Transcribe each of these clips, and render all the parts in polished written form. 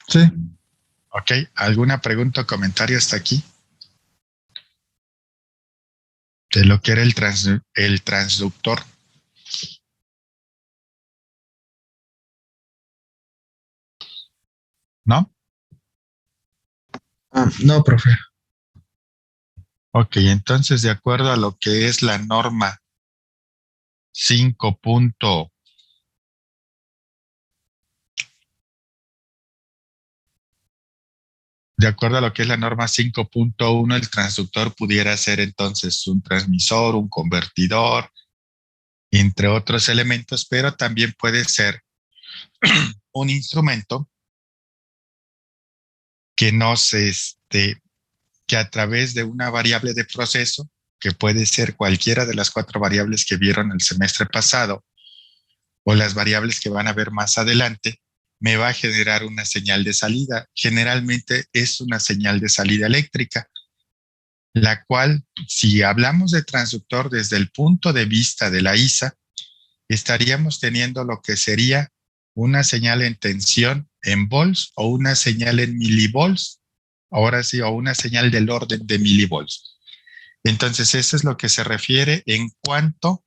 Sí. Ok, ¿alguna pregunta o comentario hasta aquí? De lo que era el transductor. ¿No? No, profe. Ok, entonces de acuerdo a lo que es la norma 5. De acuerdo a lo que es la norma 5.1, el transductor pudiera ser entonces un transmisor, un convertidor, entre otros elementos, pero también puede ser un instrumento que que a través de una variable de proceso, que puede ser cualquiera de las 4 variables que vieron el semestre pasado, o las variables que van a ver más adelante, me va a generar una señal de salida. Generalmente es una señal de salida eléctrica, la cual, si hablamos de transductor desde el punto de vista de la ISA, estaríamos teniendo lo que sería una señal en tensión en volts o una señal en milivolts, ahora sí, o una señal del orden de milivolts. Entonces, eso es lo que se refiere en cuanto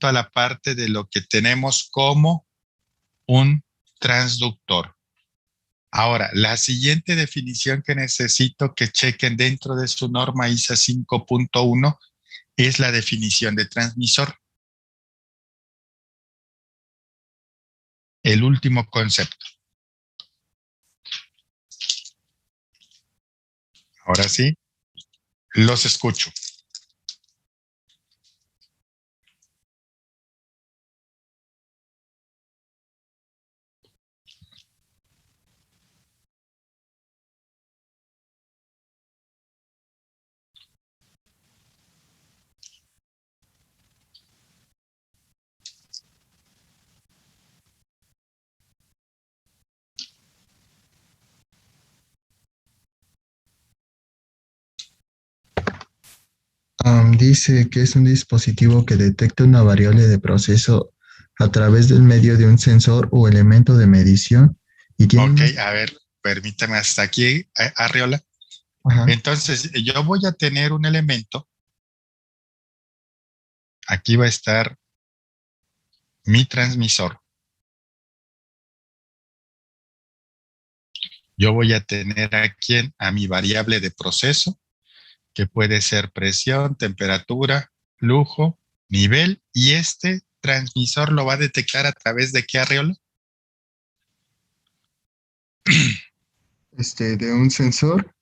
a la parte de lo que tenemos como un transductor. Ahora, la siguiente definición que necesito que chequen dentro de su norma ISA 5.1 es la definición de transmisor. El último concepto. Ahora sí, los escucho. Dice que es un dispositivo que detecta una variable de proceso a través del medio de un sensor o elemento de medición y tiene Ok, una... a ver, permítame hasta aquí, Arriola. Ajá. Entonces, yo voy a tener un elemento. Aquí va a estar mi transmisor. Yo voy a tener aquí a mi variable de proceso, que puede ser presión, temperatura, flujo, nivel, y este transmisor lo va a detectar a través de qué, Arriola. De un sensor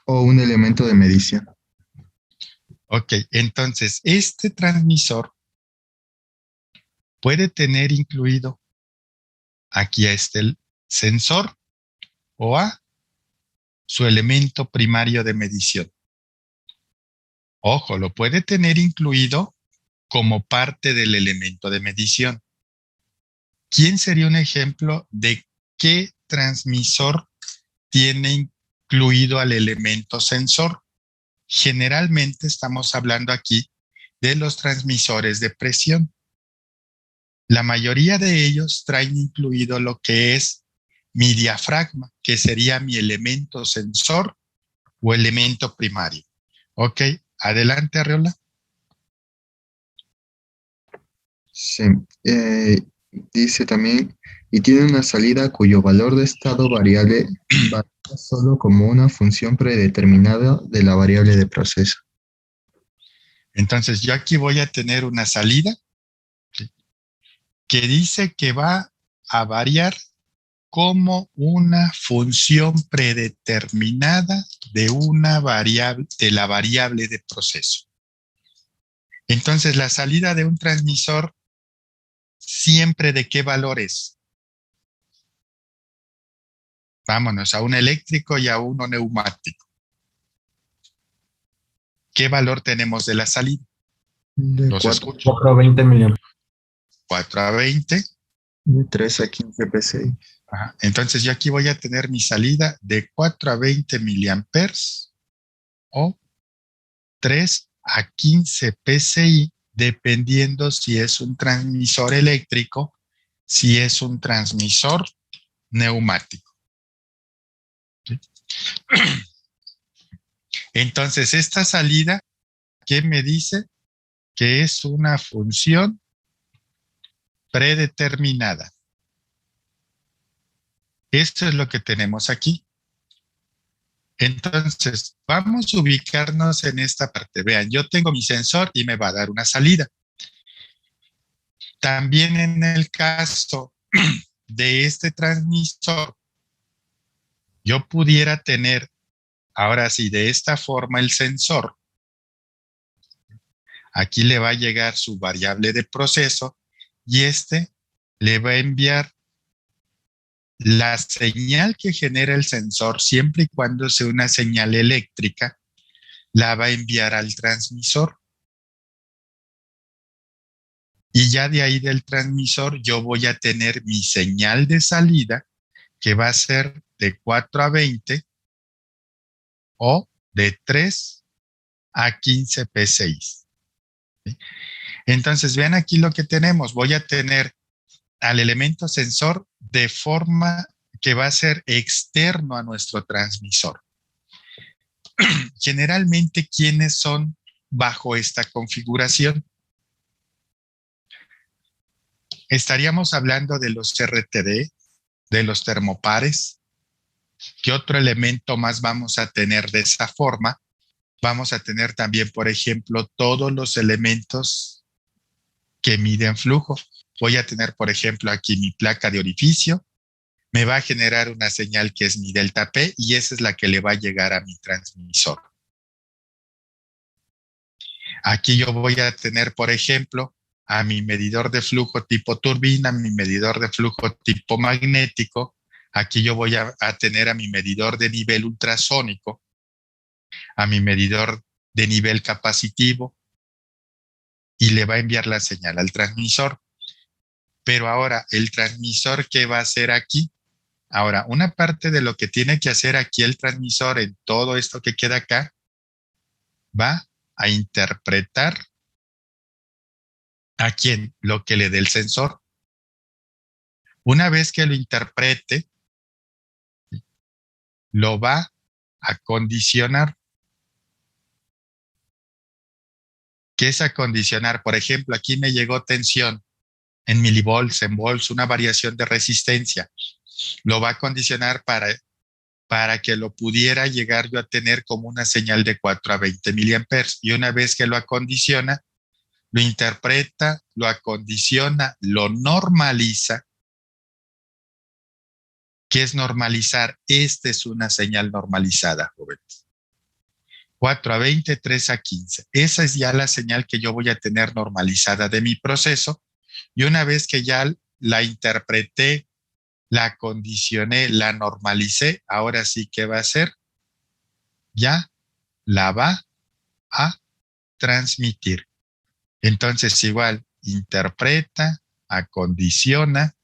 o un elemento de medición. Ok, entonces este transmisor puede tener incluido aquí a el sensor o a su elemento primario de medición. Ojo, lo puede tener incluido como parte del elemento de medición. ¿Quién sería un ejemplo de qué transmisor tiene incluido al elemento sensor? Generalmente estamos hablando aquí de los transmisores de presión. La mayoría de ellos traen incluido lo que es mi diafragma, que sería mi elemento sensor o elemento primario. Ok, adelante, Arreola. Sí. Dice también, y tiene una salida cuyo valor de estado variable varía solo como una función predeterminada de la variable de proceso. Entonces, yo aquí voy a tener una salida que dice que va a variar como una función predeterminada de una variable, de la variable de proceso. Entonces, la salida de un transmisor siempre de qué valores. Vámonos a un eléctrico y a uno neumático. ¿Qué valor tenemos de la salida? De Los 4, escucho. 420 miliamperes. 4 a 20. de 3 a 15 PSI. Ajá. Entonces yo aquí voy a tener mi salida de 4 a 20 miliamperes o 3 a 15 PSI, dependiendo si es un transmisor eléctrico, si es un transmisor neumático. ¿Sí? Entonces, esta salida, ¿qué me dice? Que es una función predeterminada. Esto es lo que tenemos aquí. Entonces, vamos a ubicarnos en esta parte. Vean, yo tengo mi sensor y me va a dar una salida. También en el caso de este transmisor, yo pudiera tener, ahora sí, de esta forma el sensor. Aquí le va a llegar su variable de proceso y este le va a enviar la señal que genera el sensor, siempre y cuando sea una señal eléctrica, la va a enviar al transmisor. Y ya de ahí del transmisor yo voy a tener mi señal de salida, que va a ser de 4 a 20 o de 3 a 15 P6. ¿Sí? Entonces, vean aquí lo que tenemos. Voy a tener al elemento sensor de forma que va a ser externo a nuestro transmisor. Generalmente, ¿quiénes son bajo esta configuración? Estaríamos hablando de los RTD, de los termopares. ¿Qué otro elemento más vamos a tener de esa forma? Vamos a tener también, por ejemplo, todos los elementos que miden flujo. Voy a tener, por ejemplo, aquí mi placa de orificio. Me va a generar una señal que es mi delta P y esa es la que le va a llegar a mi transmisor. Aquí yo voy a tener, por ejemplo, a mi medidor de flujo tipo turbina, mi medidor de flujo tipo magnético. Aquí yo voy a tener a mi medidor de nivel ultrasónico, a mi medidor de nivel capacitivo y le va a enviar la señal al transmisor. Pero ahora, ¿el transmisor qué va a hacer aquí? Ahora, una parte de lo que tiene que hacer aquí el transmisor en todo esto que queda acá, va a interpretar a quién, lo que le dé el sensor. Una vez que lo interprete, lo va a condicionar. ¿Qué es acondicionar? Por ejemplo, aquí me llegó tensión en milivolts, en volts, una variación de resistencia. Lo va a condicionar para que lo pudiera llegar yo a tener como una señal de 4 a 20 miliamperes. Y una vez que lo acondiciona, lo interpreta, lo acondiciona, lo normaliza. ¿Qué es normalizar? Esta es una señal normalizada, jóvenes. 4 a 20, 3 a 15. Esa es ya la señal que yo voy a tener normalizada de mi proceso. Y una vez que ya la interpreté, la condicioné, la normalicé, ahora sí, ¿qué va a hacer? Ya la va a transmitir. Entonces, igual, interpreta, acondiciona,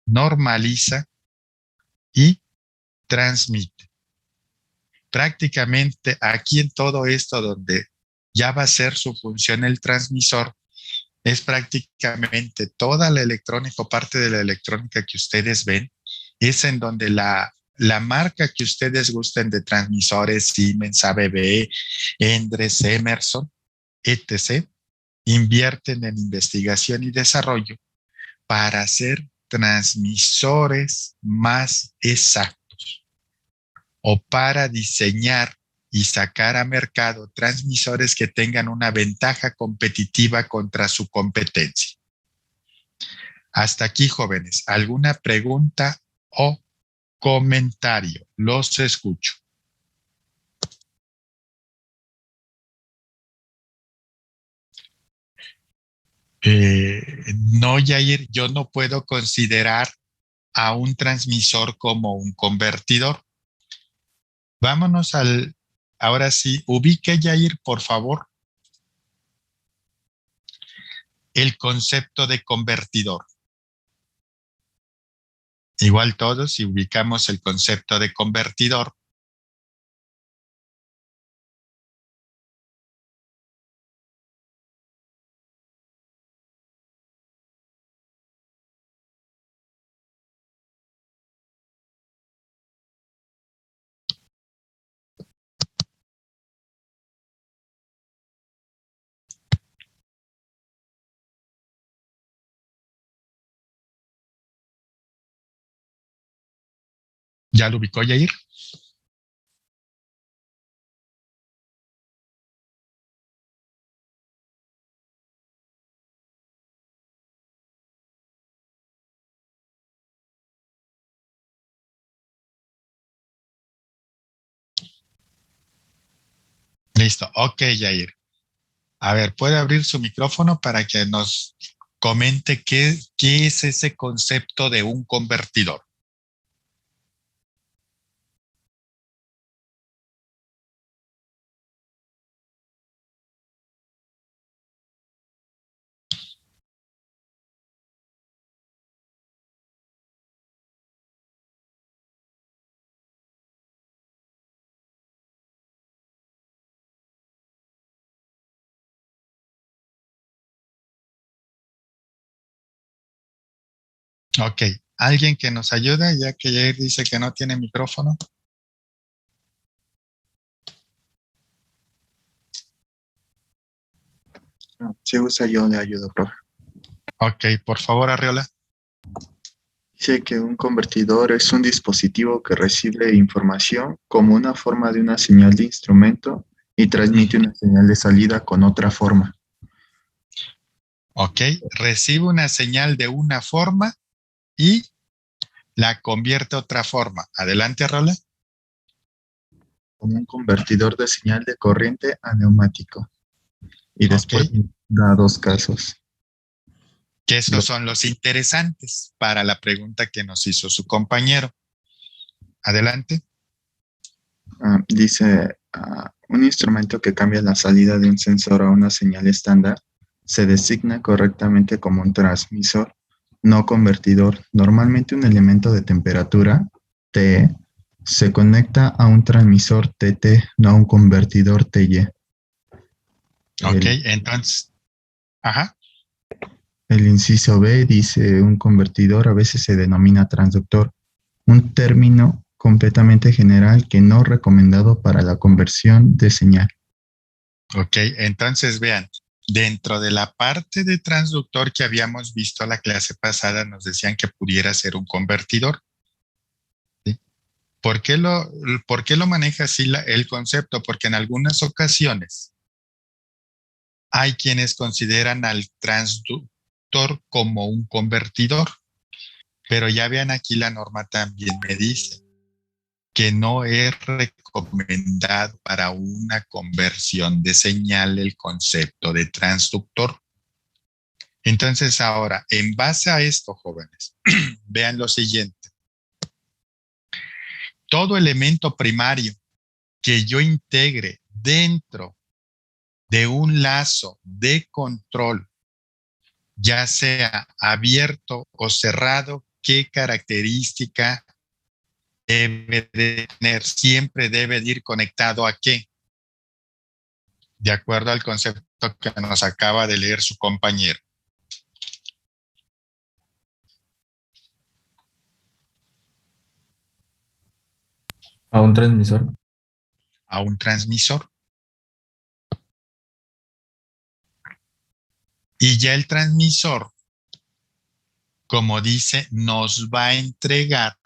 normaliza y transmite. Prácticamente aquí en todo esto donde ya va a ser su función el transmisor, es prácticamente toda la electrónica o parte de la electrónica que ustedes ven, es en donde la marca que ustedes gusten de transmisores, Siemens, ABB, Endres, Emerson, etc., invierten en investigación y desarrollo para hacer transmisores más exactos o para diseñar y sacar a mercado transmisores que tengan una ventaja competitiva contra su competencia. Hasta aquí, jóvenes. ¿Alguna pregunta o comentario? Los escucho. No, Yair, yo no puedo considerar a un transmisor como un convertidor. Vámonos ahora sí, ubique, Yair, por favor, el concepto de convertidor. Igual todos, si ubicamos el concepto de convertidor, ¿Ya lo ubicó, Yair? Listo. Ok, Yair. A ver, ¿puede abrir su micrófono para que nos comente qué es ese concepto de un convertidor? Ok. ¿Alguien que nos ayude, ya que Jair dice que no tiene micrófono? Si usa, yo le ayudo, profe. Ok, por favor, Arriola. Dice que un convertidor es un dispositivo que recibe información como una forma de una señal de instrumento y transmite una señal de salida con otra forma. Ok, recibe una señal de una forma y la convierte a otra forma. Adelante, Arriola. Como un convertidor de señal de corriente a neumático. Y Ok, después da dos casos. que esos son los interesantes para la pregunta que nos hizo su compañero. Adelante. Dice, un instrumento que cambia la salida de un sensor a una señal estándar se designa correctamente como un transmisor, no convertidor. Normalmente un elemento de temperatura, T, se conecta a un transmisor TT, no a un convertidor TY. Ok, El, entonces, ajá. el inciso B dice, un convertidor a veces se denomina transductor, un término completamente general que no recomendado para la conversión de señal. Ok, entonces vean, dentro de la parte de transductor que habíamos visto la clase pasada, nos decían que pudiera ser un convertidor. ¿Sí? ¿Por qué por qué lo maneja así el concepto? Porque en algunas ocasiones hay quienes consideran al transductor como un convertidor, pero ya vean aquí la norma también me dice que no es recomendado para una conversión de señal el concepto de transductor. Entonces ahora, en base a esto, jóvenes, vean lo siguiente. Todo elemento primario que yo integre dentro de un lazo de control, ya sea abierto o cerrado, ¿qué característica debe de tener? Siempre debe de ir conectado a qué, de acuerdo al concepto que nos acaba de leer su compañero. A un transmisor. A un transmisor. Y ya el transmisor, como dice, nos va a entregar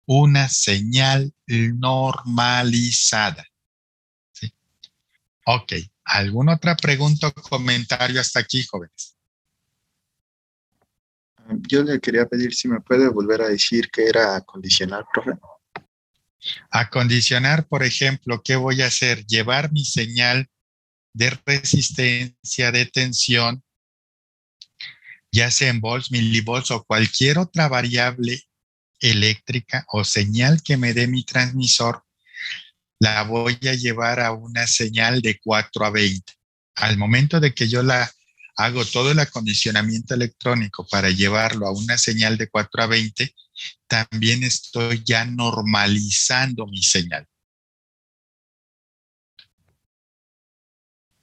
una señal normalizada. ¿Sí? Ok. ¿Alguna otra pregunta o comentario hasta aquí, jóvenes? Yo le quería pedir si me puede volver a decir qué era acondicionar, profe. Acondicionar, por ejemplo, ¿qué voy a hacer? Llevar mi señal de resistencia, de tensión, ya sea en volts, milivolts o cualquier otra variable eléctrica o señal que me dé mi transmisor, la voy a llevar a una señal de 4 a 20. Al momento de que yo la hago todo el acondicionamiento electrónico para llevarlo a una señal de 4 a 20, también estoy ya normalizando mi señal.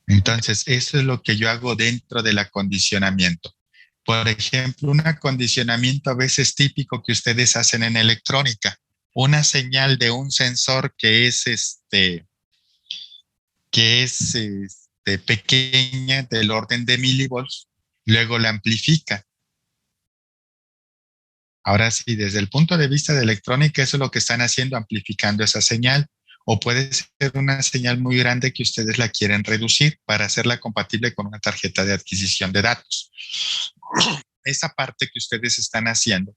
Entonces, eso es lo que yo hago dentro del acondicionamiento. Por ejemplo, un acondicionamiento a veces típico que ustedes hacen en electrónica, una señal de un sensor que es pequeña, del orden de milivolts, luego la amplifica. Ahora sí, desde el punto de vista de electrónica, eso es lo que están haciendo, amplificando esa señal. O puede ser una señal muy grande que ustedes la quieren reducir para hacerla compatible con una tarjeta de adquisición de datos. Esa parte que ustedes están haciendo,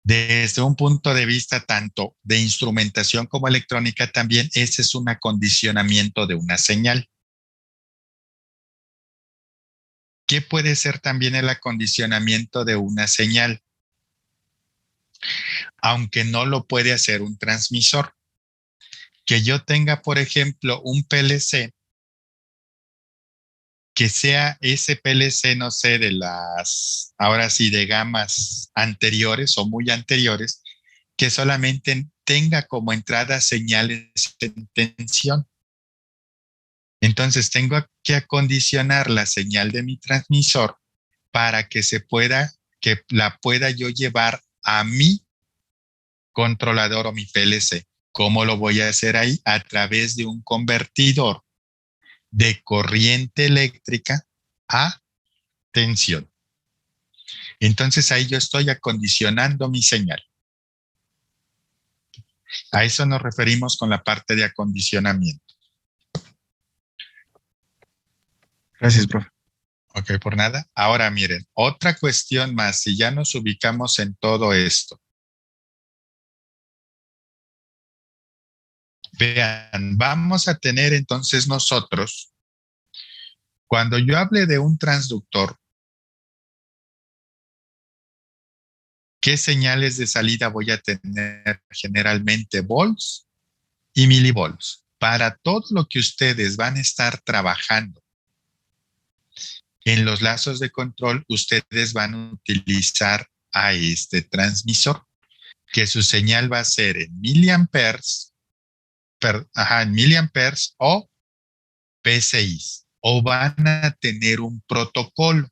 desde un punto de vista tanto de instrumentación como electrónica, también ese es un acondicionamiento de una señal. ¿Qué puede ser también el acondicionamiento de una señal? Aunque no lo puede hacer un transmisor. Que yo tenga, por ejemplo, un PLC, que sea ese PLC, no sé, de las, ahora sí, de gamas anteriores o muy anteriores, que solamente tenga como entrada señales en tensión. Entonces tengo que acondicionar la señal de mi transmisor para que que la pueda yo llevar a mi controlador o mi PLC. ¿Cómo lo voy a hacer ahí? A través de un convertidor de corriente eléctrica a tensión. Entonces ahí yo estoy acondicionando mi señal. A eso nos referimos con la parte de acondicionamiento. Gracias, profe. Ok, por nada. Ahora miren, otra cuestión más, si ya nos ubicamos en todo esto. Vean, vamos a tener entonces nosotros, cuando yo hable de un transductor, ¿qué señales de salida voy a tener? Generalmente volts y milivolts. Para todo lo que ustedes van a estar trabajando en los lazos de control, ustedes van a utilizar a este transmisor, que su señal va a ser en miliamperes, en miliamperes o PSI, o van a tener un protocolo.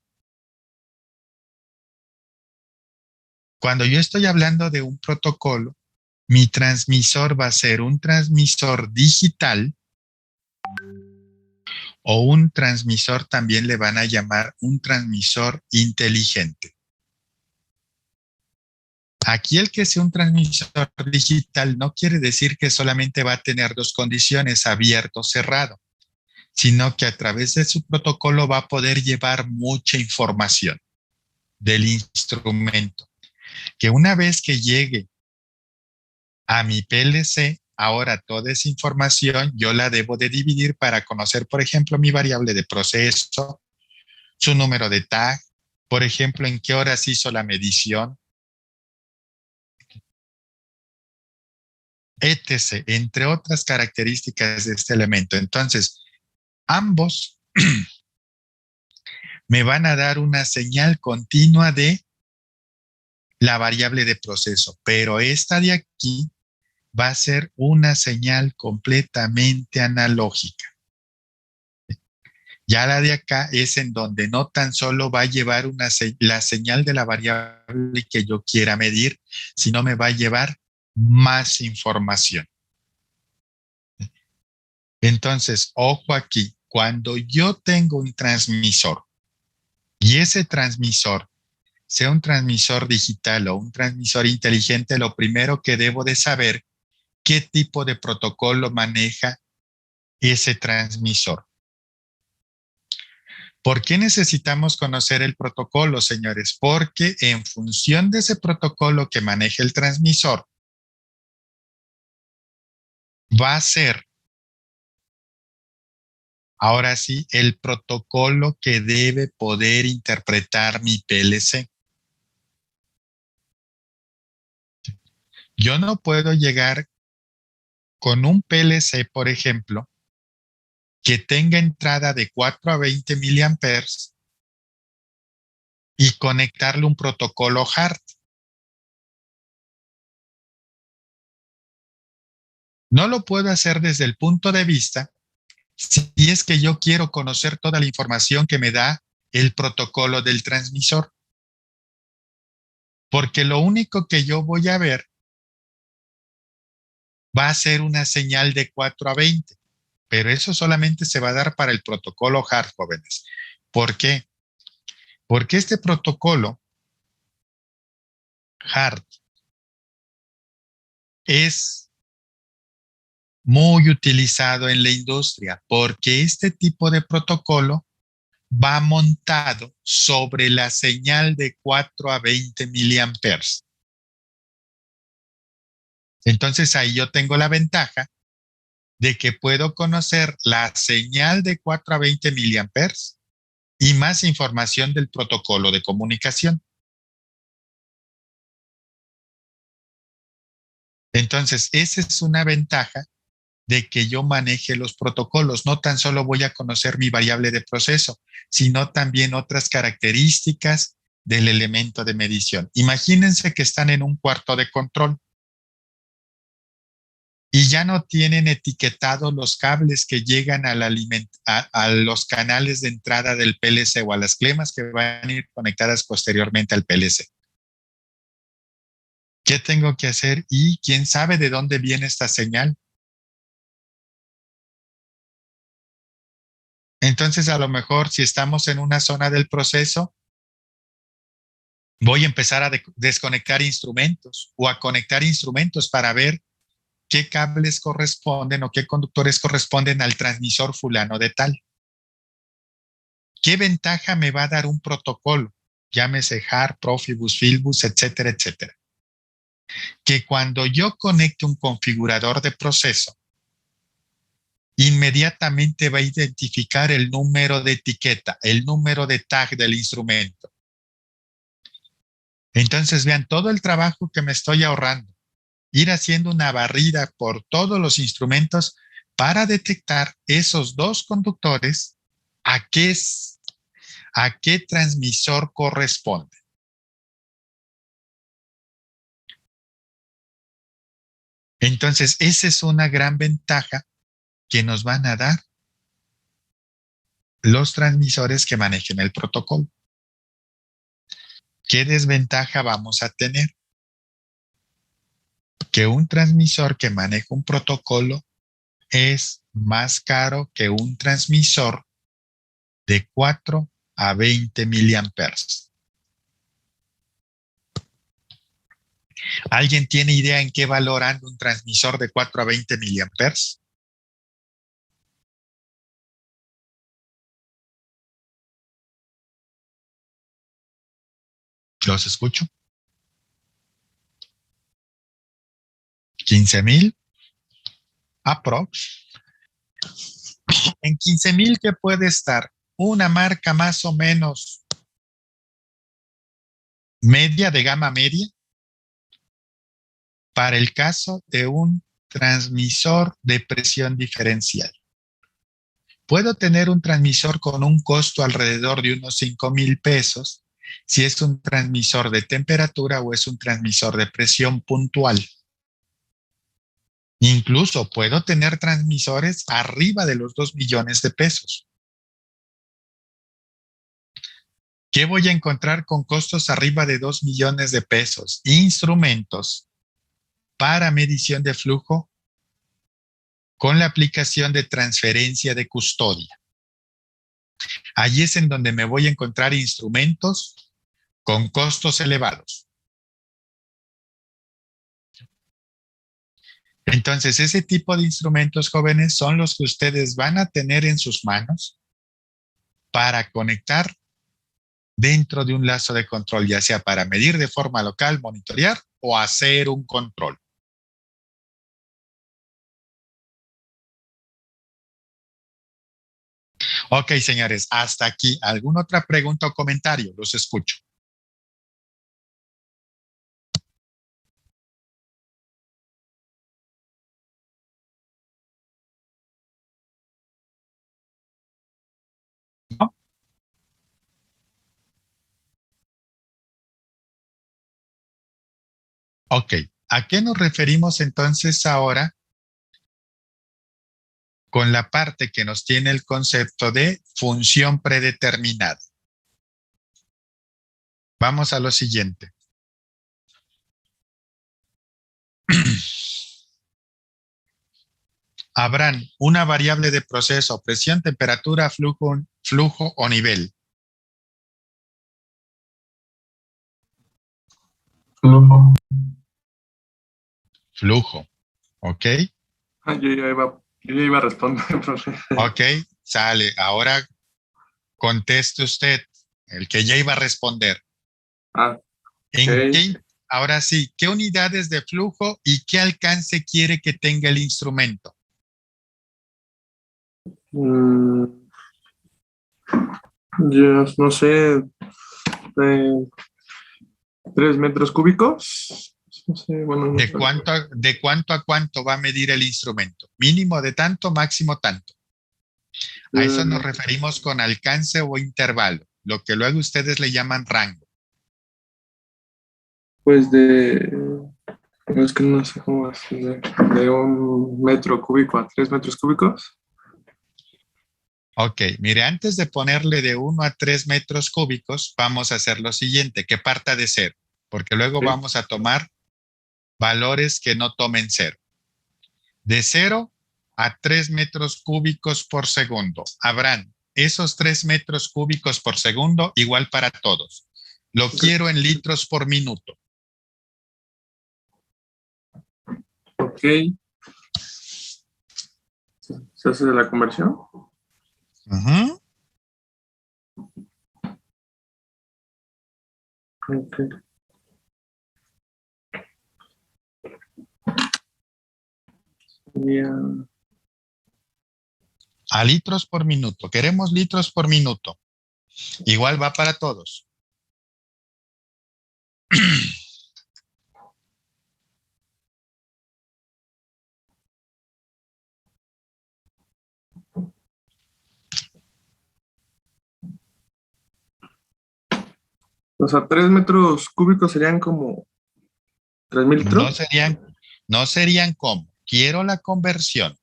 Cuando yo estoy hablando de un protocolo, mi transmisor va a ser un transmisor digital o un transmisor, también le van a llamar un transmisor inteligente. Aquí el que sea un transmisor digital no quiere decir que solamente va a tener dos condiciones, abierto o cerrado, sino que a través de su protocolo va a poder llevar mucha información del instrumento, que una vez que llegue a mi PLC, ahora toda esa información yo la debo de dividir para conocer, por ejemplo, mi variable de proceso, su número de tag, por ejemplo, en qué horas hizo la medición, etc., entre otras características de este elemento. Entonces, ambos me van a dar una señal continua de la variable de proceso, pero esta de aquí va a ser una señal completamente analógica. Ya la de acá es en donde no tan solo va a llevar la señal de la variable que yo quiera medir, sino me va a llevar más información. Entonces, ojo aquí, cuando yo tengo un transmisor y ese transmisor sea un transmisor digital o un transmisor inteligente, lo primero que debo de saber qué tipo de protocolo maneja ese transmisor. ¿Por qué necesitamos conocer el protocolo, señores? Porque en función de ese protocolo que maneja el transmisor, va a ser, ahora sí, el protocolo que debe poder interpretar mi PLC. Yo no puedo llegar con un PLC, por ejemplo, que tenga entrada de 4 a 20 miliamperes y conectarle un protocolo HART. No lo puedo hacer desde el punto de vista si es que yo quiero conocer toda la información que me da el protocolo del transmisor. Porque lo único que yo voy a ver va a ser una señal de 4 a 20, pero eso solamente se va a dar para el protocolo HART, jóvenes. ¿Por qué? Porque este protocolo HART es muy utilizado en la industria porque este tipo de protocolo va montado sobre la señal de 4 a 20 miliamperes. Entonces ahí yo tengo la ventaja de que puedo conocer la señal de 4 a 20 miliamperes y más información del protocolo de comunicación. Entonces, esa es una ventaja de que yo maneje los protocolos. No tan solo voy a conocer mi variable de proceso, sino también otras características del elemento de medición. Imagínense que están en un cuarto de control y ya no tienen etiquetados los cables que llegan a los canales de entrada del PLC o a las clemas que van a ir conectadas posteriormente al PLC. ¿Qué tengo que hacer? ¿Y quién sabe de dónde viene esta señal? Entonces, a lo mejor, si estamos en una zona del proceso, voy a empezar a desconectar instrumentos o a conectar instrumentos para ver qué cables corresponden o qué conductores corresponden al transmisor fulano de tal. ¿Qué ventaja me va a dar un protocolo? Llámese HART, Profibus, Filbus, etcétera, etcétera. Que cuando yo conecte un configurador de proceso, inmediatamente va a identificar el número de etiqueta, el número de tag del instrumento. Entonces vean todo el trabajo que me estoy ahorrando. Ir haciendo una barrida por todos los instrumentos para detectar esos dos conductores a qué transmisor corresponde. Entonces, esa es una gran ventaja que nos van a dar los transmisores que manejen el protocolo. ¿Qué desventaja vamos a tener? Que un transmisor que maneja un protocolo es más caro que un transmisor de 4 a 20 miliamperes. ¿Alguien tiene idea en qué valor anda un transmisor de 4 a 20 miliamperes? ¿Los escucho? 15,000 aprox. En 15,000, ¿qué puede estar? Una marca más o menos media, de gama media, para el caso de un transmisor de presión diferencial. Puedo tener un transmisor con un costo alrededor de unos 5,000 pesos si es un transmisor de temperatura o es un transmisor de presión puntual. Incluso puedo tener transmisores arriba de los 2 millones de pesos. ¿Qué voy a encontrar con costos arriba de 2 millones de pesos? Instrumentos para medición de flujo con la aplicación de transferencia de custodia. Allí es en donde me voy a encontrar instrumentos con costos elevados. Entonces, ese tipo de instrumentos, jóvenes, son los que ustedes van a tener en sus manos para conectar dentro de un lazo de control, ya sea para medir de forma local, monitorear o hacer un control. Ok, señores, hasta aquí. ¿Alguna otra pregunta o comentario? Los escucho. ¿No? Ok, ¿a qué nos referimos entonces ahora con la parte que nos tiene el concepto de función predeterminada? Vamos a lo siguiente. Habrán una variable de proceso, presión, temperatura, flujo o nivel. Flujo. Flujo. ¿Ok? Yo ya iba a responder, profe. Ok, sale. Ahora conteste usted, el que ya iba a responder. Ah, ¿En ok. qué, ahora sí, qué unidades de flujo y qué alcance quiere que tenga el instrumento? Mm, ya no sé, 3 metros cúbicos. No sé, bueno, no sé. De cuánto a cuánto va a medir el instrumento? Mínimo de tanto, máximo tanto. A eso nos referimos con alcance o intervalo, lo que luego ustedes le llaman rango. Pues no, es que no sé cómo es, de 1 metro cúbico a 3 metros cúbicos. Ok, mire, antes de ponerle de 1 a 3 metros cúbicos, vamos a hacer lo siguiente, que parta de cero, porque luego Sí. vamos a tomar valores que no tomen cero. De 0 a 3 metros cúbicos por segundo. Habrán esos 3 metros cúbicos por segundo igual para todos. Lo quiero en litros por minuto. Ok. ¿Se hace la conversión? Ujú. Ok. Sería A litros por minuto. Queremos litros por minuto. Igual va para todos. O sea, 3 metros cúbicos serían como 3.000 litros. No serían como. Quiero la conversión.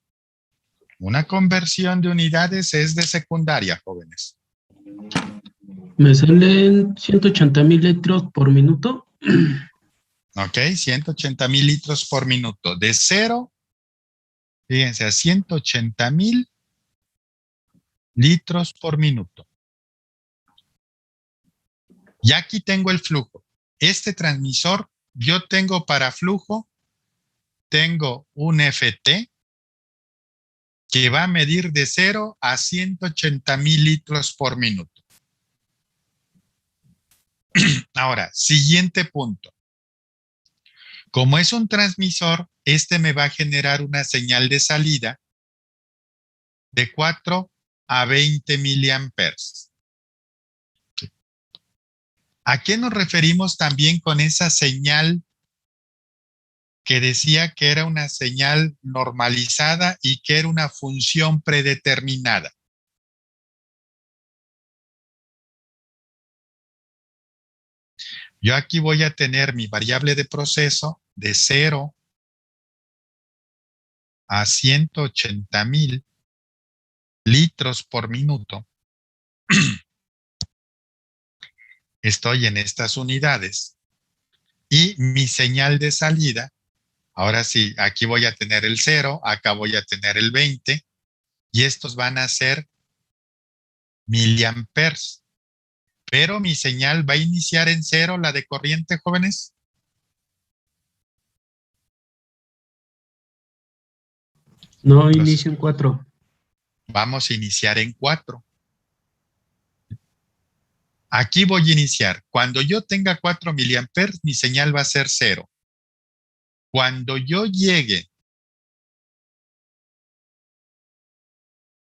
Una conversión de unidades es de secundaria, jóvenes. Me salen 180.000 litros por minuto. ¿Ok? 180,000 litros por minuto. De 0, fíjense, a 180,000 litros por minuto. Y aquí tengo el flujo. Este transmisor, yo tengo para flujo, tengo un FT que va a medir de 0 a 180,000 litros por minuto. Ahora, siguiente punto. Como es un transmisor, este me va a generar una señal de salida de 4 a 20 miliamperes. ¿A qué nos referimos también con esa señal que decía que era una señal normalizada y que era una función predeterminada? Yo aquí voy a tener mi variable de proceso de 0 a 180,000 litros por minuto. Estoy en estas unidades y mi señal de salida, ahora sí, aquí voy a tener el 0, acá voy a tener el 20 y estos van a ser miliamperes. Pero mi señal va a iniciar en 0, la de corriente, jóvenes. No, inicio en 4. Vamos a iniciar en 4. Aquí voy a iniciar. Cuando yo tenga 4 miliamperes, mi señal va a ser 0. Cuando yo llegue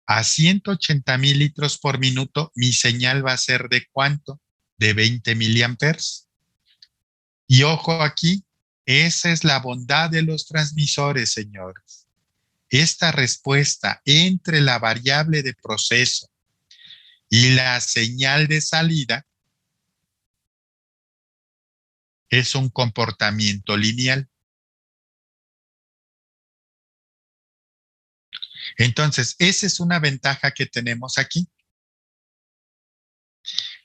a 180,000 litros por minuto, mi señal va a ser ¿de cuánto? De 20 miliamperes. Y ojo aquí, esa es la bondad de los transmisores, señores. Esta respuesta entre la variable de proceso y la señal de salida es un comportamiento lineal. Entonces, esa es una ventaja que tenemos aquí.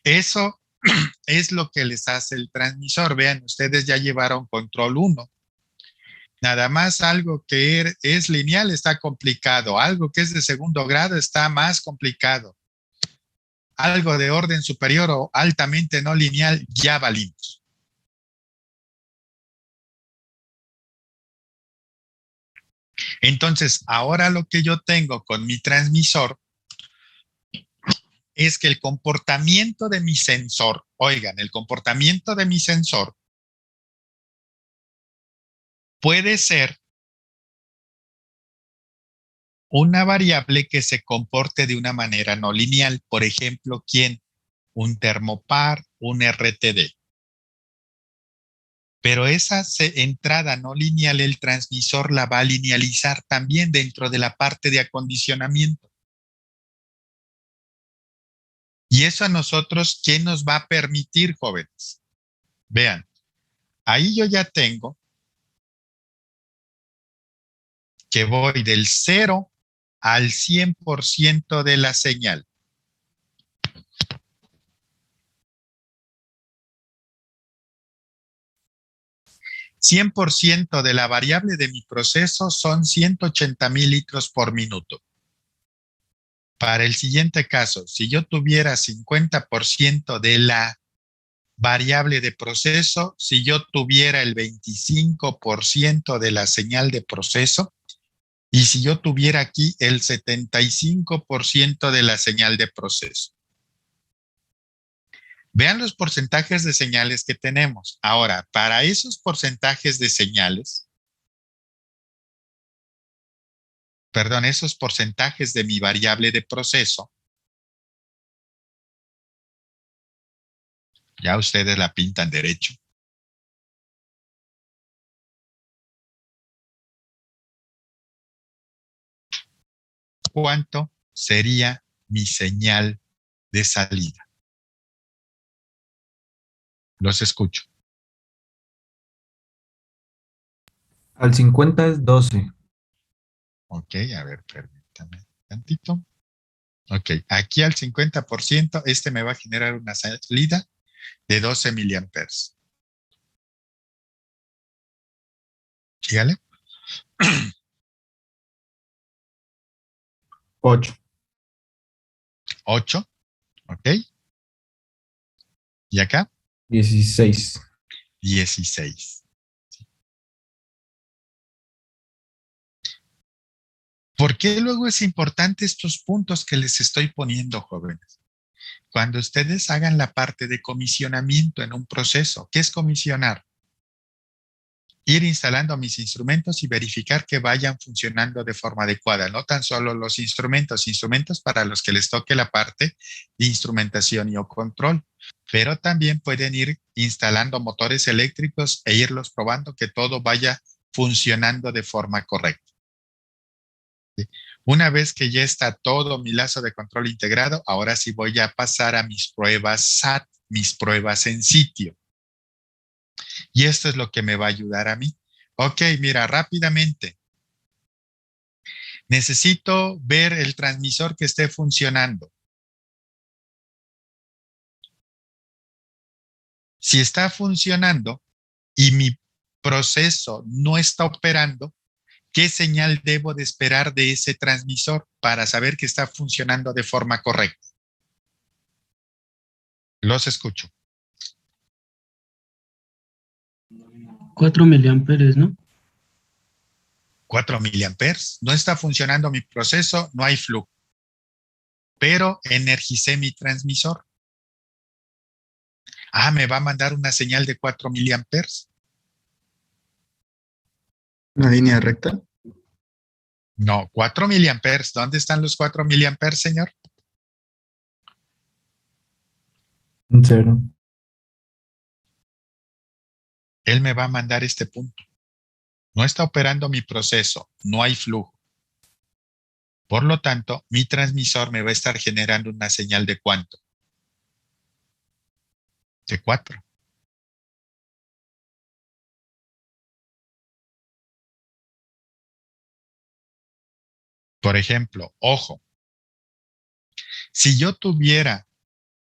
Eso es lo que les hace el transmisor. Vean, ustedes ya llevaron control 1. Nada más algo que es lineal está complicado. Algo que es de segundo grado está más complicado. Algo de orden superior o altamente no lineal ya valimos. Entonces, ahora lo que yo tengo con mi transmisor es que el comportamiento de mi sensor, oigan, el comportamiento de mi sensor puede ser una variable que se comporte de una manera no lineal. Por ejemplo, ¿quién? Un termopar, un RTD. Pero esa entrada no lineal, el transmisor la va a linealizar también dentro de la parte de acondicionamiento. Y eso a nosotros, ¿qué nos va a permitir, jóvenes? Vean, ahí yo ya tengo que voy del 0 al 100% de la señal. %, de la variable de mi proceso son 180,000 litros por minuto. Para el siguiente caso, si yo tuviera 50% de la variable de proceso, si yo tuviera el 25% de la señal de proceso y si yo tuviera aquí el 75% de la señal de proceso. Vean los porcentajes de señales que tenemos. Ahora, para esos porcentajes de señales, perdón, esos porcentajes de mi variable de proceso, ya ustedes la pintan derecho. ¿Cuánto sería mi señal de salida? Los escucho. Al 50 es 12. Ok, a ver, permítame tantito. Ok, aquí al 50%, este me va a generar una salida de 12 miliamperes. Sígale. 8. 8, ok. ¿Y acá? 16. 16. ¿Por qué luego es importante estos puntos que les estoy poniendo, jóvenes? Cuando ustedes hagan la parte de comisionamiento en un proceso, ¿qué es comisionar? Ir instalando mis instrumentos y verificar que vayan funcionando de forma adecuada. No tan solo los instrumentos para los que les toque la parte de instrumentación y o control, pero también pueden ir instalando motores eléctricos e irlos probando que todo vaya funcionando de forma correcta. Una vez que ya está todo mi lazo de control integrado, ahora sí voy a pasar a mis pruebas SAT, mis pruebas en sitio. Y esto es lo que me va a ayudar a mí. Ok, mira, rápidamente. Necesito ver el transmisor que esté funcionando. Si está funcionando y mi proceso no está operando, ¿qué señal debo de esperar de ese transmisor para saber que está funcionando de forma correcta? Los escucho. 4 miliamperes, ¿no? 4 miliamperes. No está funcionando mi proceso, no hay flujo. Pero energicé mi transmisor. Ah, me va a mandar una señal de 4 miliamperes. ¿Una línea recta? No, 4 miliamperes. ¿Dónde están los 4 miliamperes, señor? Un 0. Él me va a mandar este punto. No está operando mi proceso, no hay flujo. Por lo tanto, mi transmisor me va a estar generando una señal de ¿cuánto? De 4. Por ejemplo, ojo, si yo tuviera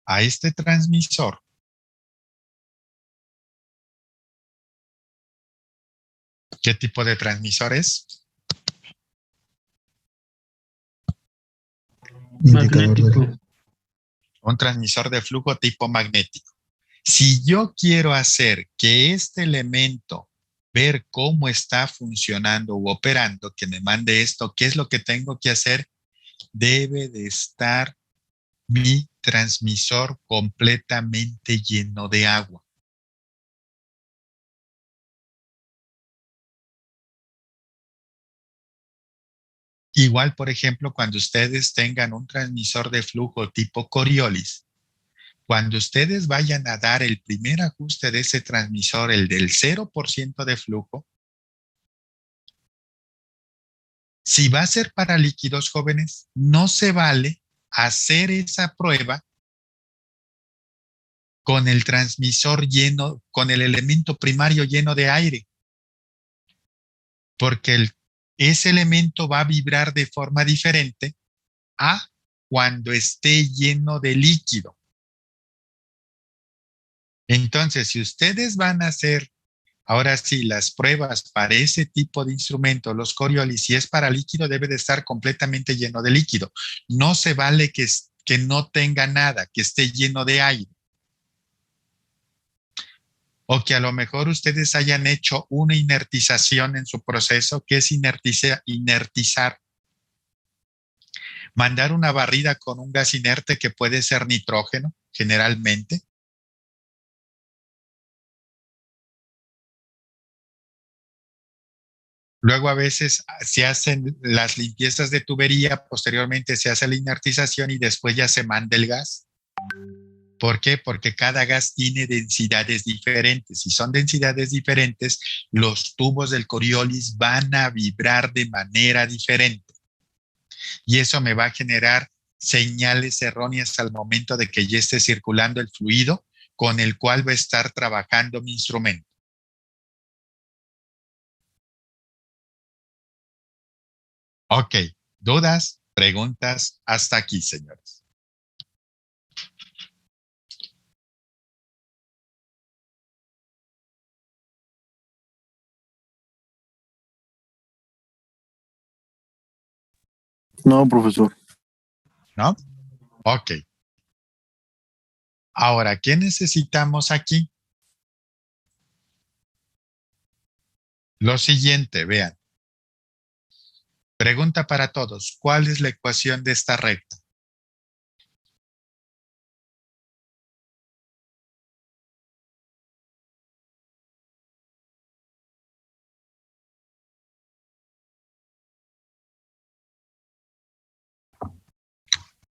a este transmisor, ¿qué tipo de transmisor es? Magnético. Un transmisor de flujo tipo magnético. Si yo quiero hacer que este elemento ver cómo está funcionando u operando, que me mande esto, qué es lo que tengo que hacer, debe de estar mi transmisor completamente lleno de agua. Igual, por ejemplo, cuando ustedes tengan un transmisor de flujo tipo Coriolis, cuando ustedes vayan a dar el primer ajuste de ese transmisor, el del 0% de flujo, si va a ser para líquidos jóvenes, no se vale hacer esa prueba con el transmisor lleno, con el elemento primario lleno de aire, porque ese elemento va a vibrar de forma diferente a cuando esté lleno de líquido. Entonces, si ustedes van a hacer ahora sí las pruebas para ese tipo de instrumento, los Coriolis, si es para líquido, debe de estar completamente lleno de líquido. No se vale que no tenga nada, que esté lleno de aire. O que a lo mejor ustedes hayan hecho una inertización en su proceso. ¿Qué es inertizar? Mandar una barrida con un gas inerte que puede ser nitrógeno, generalmente. Luego a veces se hacen las limpiezas de tubería, posteriormente se hace la inertización y después ya se manda el gas. ¿Por qué? Porque cada gas tiene densidades diferentes. Si son densidades diferentes, los tubos del Coriolis van a vibrar de manera diferente. Y eso me va a generar señales erróneas al momento de que ya esté circulando el fluido con el cual va a estar trabajando mi instrumento. Ok, ¿dudas? ¿Preguntas? Hasta aquí, señores. No, profesor. ¿No? Ok. Ahora, ¿qué necesitamos aquí? Lo siguiente, vean. Pregunta para todos. ¿Cuál es la ecuación de esta recta?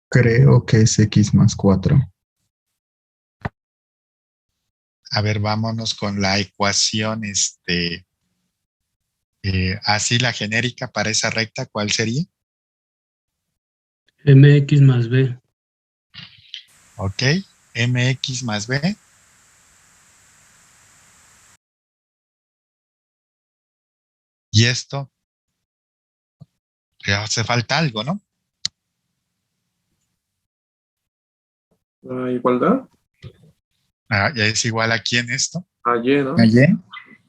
Creo que es x más 4. A ver, vámonos con la ecuación, así la genérica para esa recta, ¿cuál sería? MX más B. Ok, mx más b. Y esto, ya hace falta algo, ¿no? La igualdad. Ya es igual aquí en esto. A Y, ¿no? ¿A y? Y.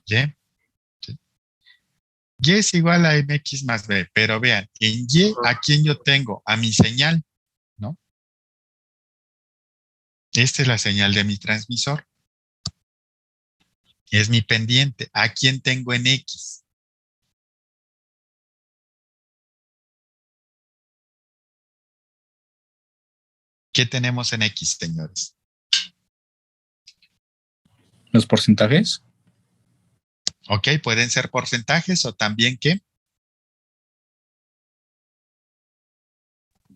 Sí. Y es igual a mx más b, pero vean, en y, ¿a quién yo tengo? A mi señal, ¿no? Esta es la señal de mi transmisor. Es mi pendiente. ¿A quién tengo en x? ¿Qué tenemos en x, señores? ¿Los porcentajes? Ok, pueden ser porcentajes o también ¿qué?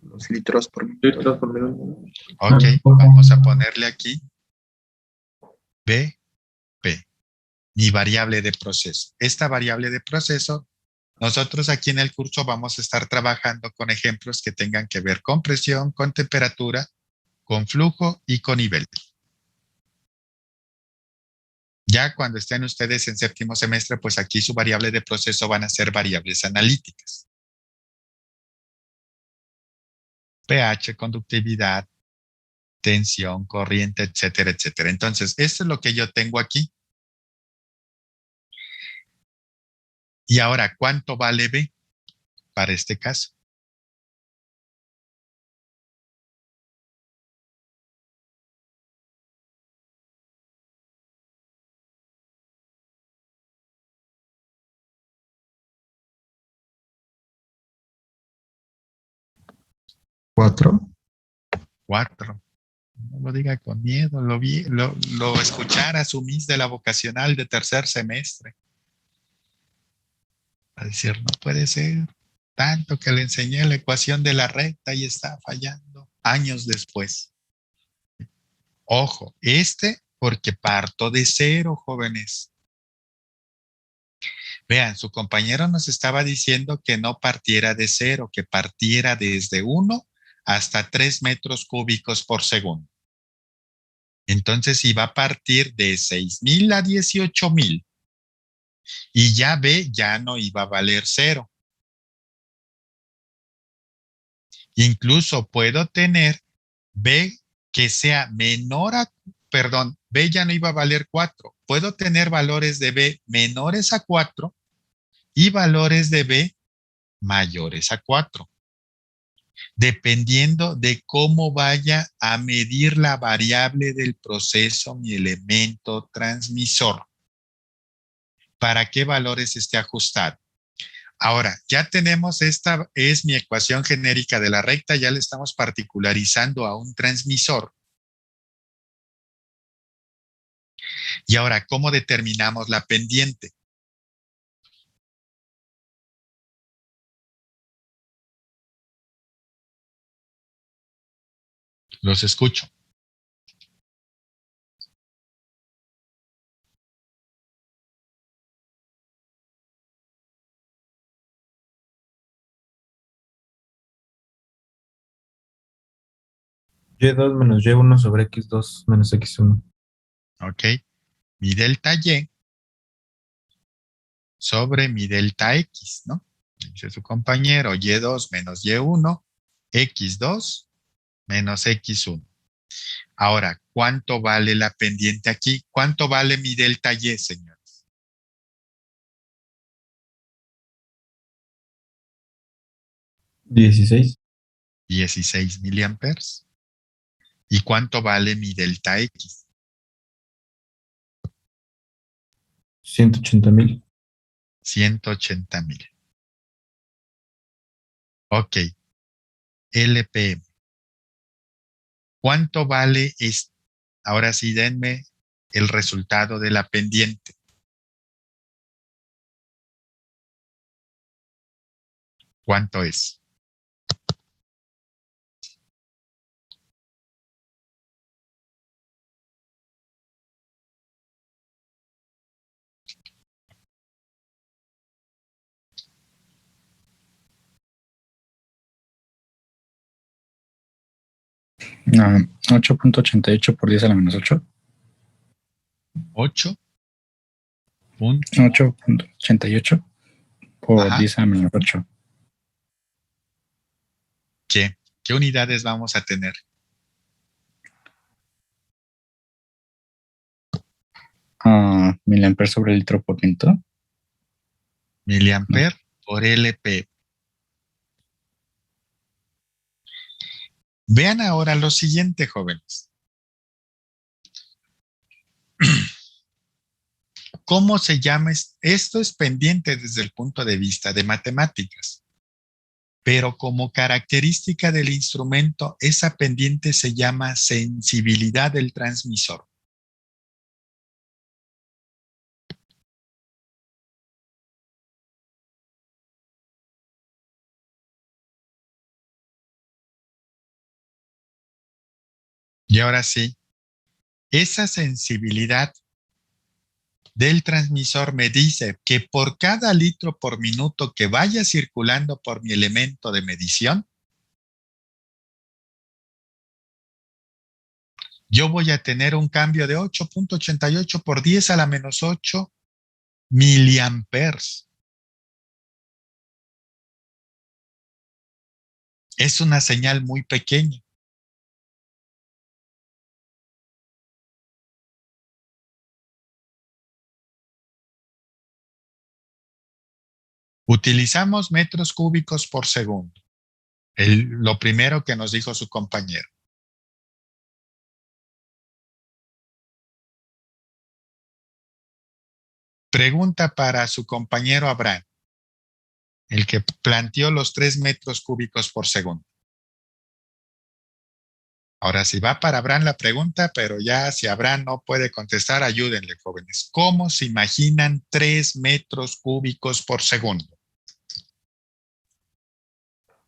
Los litros por minuto. Litros por minuto. Ok, vamos a ponerle aquí BP, mi variable de proceso. Esta variable de proceso, nosotros aquí en el curso vamos a estar trabajando con ejemplos que tengan que ver con presión, con temperatura, con flujo y con nivel. Ya cuando estén ustedes en séptimo semestre, pues aquí su variable de proceso van a ser variables analíticas. pH, conductividad, tensión, corriente, etcétera, etcétera. Entonces, esto es lo que yo tengo aquí. Y ahora, ¿cuánto vale B para este caso? 4. 4. No lo diga con miedo, lo escuchara su miss de la vocacional de tercer semestre. A decir, no puede ser, tanto que le enseñé la ecuación de la recta y está fallando años después. Ojo, porque parto de cero, jóvenes. Vean, su compañero nos estaba diciendo que no partiera de cero, que partiera desde 1 hasta 3 metros cúbicos por segundo. Entonces iba a partir de 6,000 a 18,000 y ya B ya no iba a valer cero. Incluso puedo tener B que sea menor a, perdón, B ya no iba a valer 4. Puedo tener valores de B menores a 4 y valores de B mayores a 4, dependiendo de cómo vaya a medir la variable del proceso mi elemento transmisor. ¿Para qué valores esté ajustado? Ahora, ya tenemos esta, es mi ecuación genérica de la recta, ya le estamos particularizando a un transmisor. Y ahora, ¿cómo determinamos la pendiente? Los escucho. Y2 menos Y1 sobre X2 menos X1. ¿Ok? Mi delta Y sobre mi delta X, ¿no? Dice su compañero, Y2 menos Y1, X2 menos X1. Ahora, ¿cuánto vale la pendiente aquí? ¿Cuánto vale mi delta Y, señores? 16. 16 miliamperes. ¿Y cuánto vale mi delta X? 180,000. 180,000. Ok. LPM. ¿Cuánto vale esto? Ahora sí, denme el resultado de la pendiente. ¿Cuánto es? Ah, 8.88 por 10 a la menos 8. 8 punto. 8.88 por Ajá. 10 a la menos 8. ¿Qué? ¿Qué unidades vamos a tener? Miliamperes sobre litro por minuto. Miliamper por LP. Vean ahora lo siguiente, jóvenes. ¿Cómo se llama? Esto es pendiente desde el punto de vista de matemáticas, pero como característica del instrumento, esa pendiente se llama sensibilidad del transmisor. Y ahora sí, esa sensibilidad del transmisor me dice que por cada litro por minuto que vaya circulando por mi elemento de medición, yo voy a tener un cambio de 8.88 por 10 a la menos 8 miliamperes. Es una señal muy pequeña. Utilizamos metros cúbicos por segundo. Lo primero que nos dijo su compañero. Pregunta para su compañero Abraham, el que planteó los 3 metros cúbicos por segundo. Ahora sí va para Abraham la pregunta, pero ya si Abraham no puede contestar, ayúdenle, jóvenes. ¿Cómo se imaginan 3 metros cúbicos por segundo?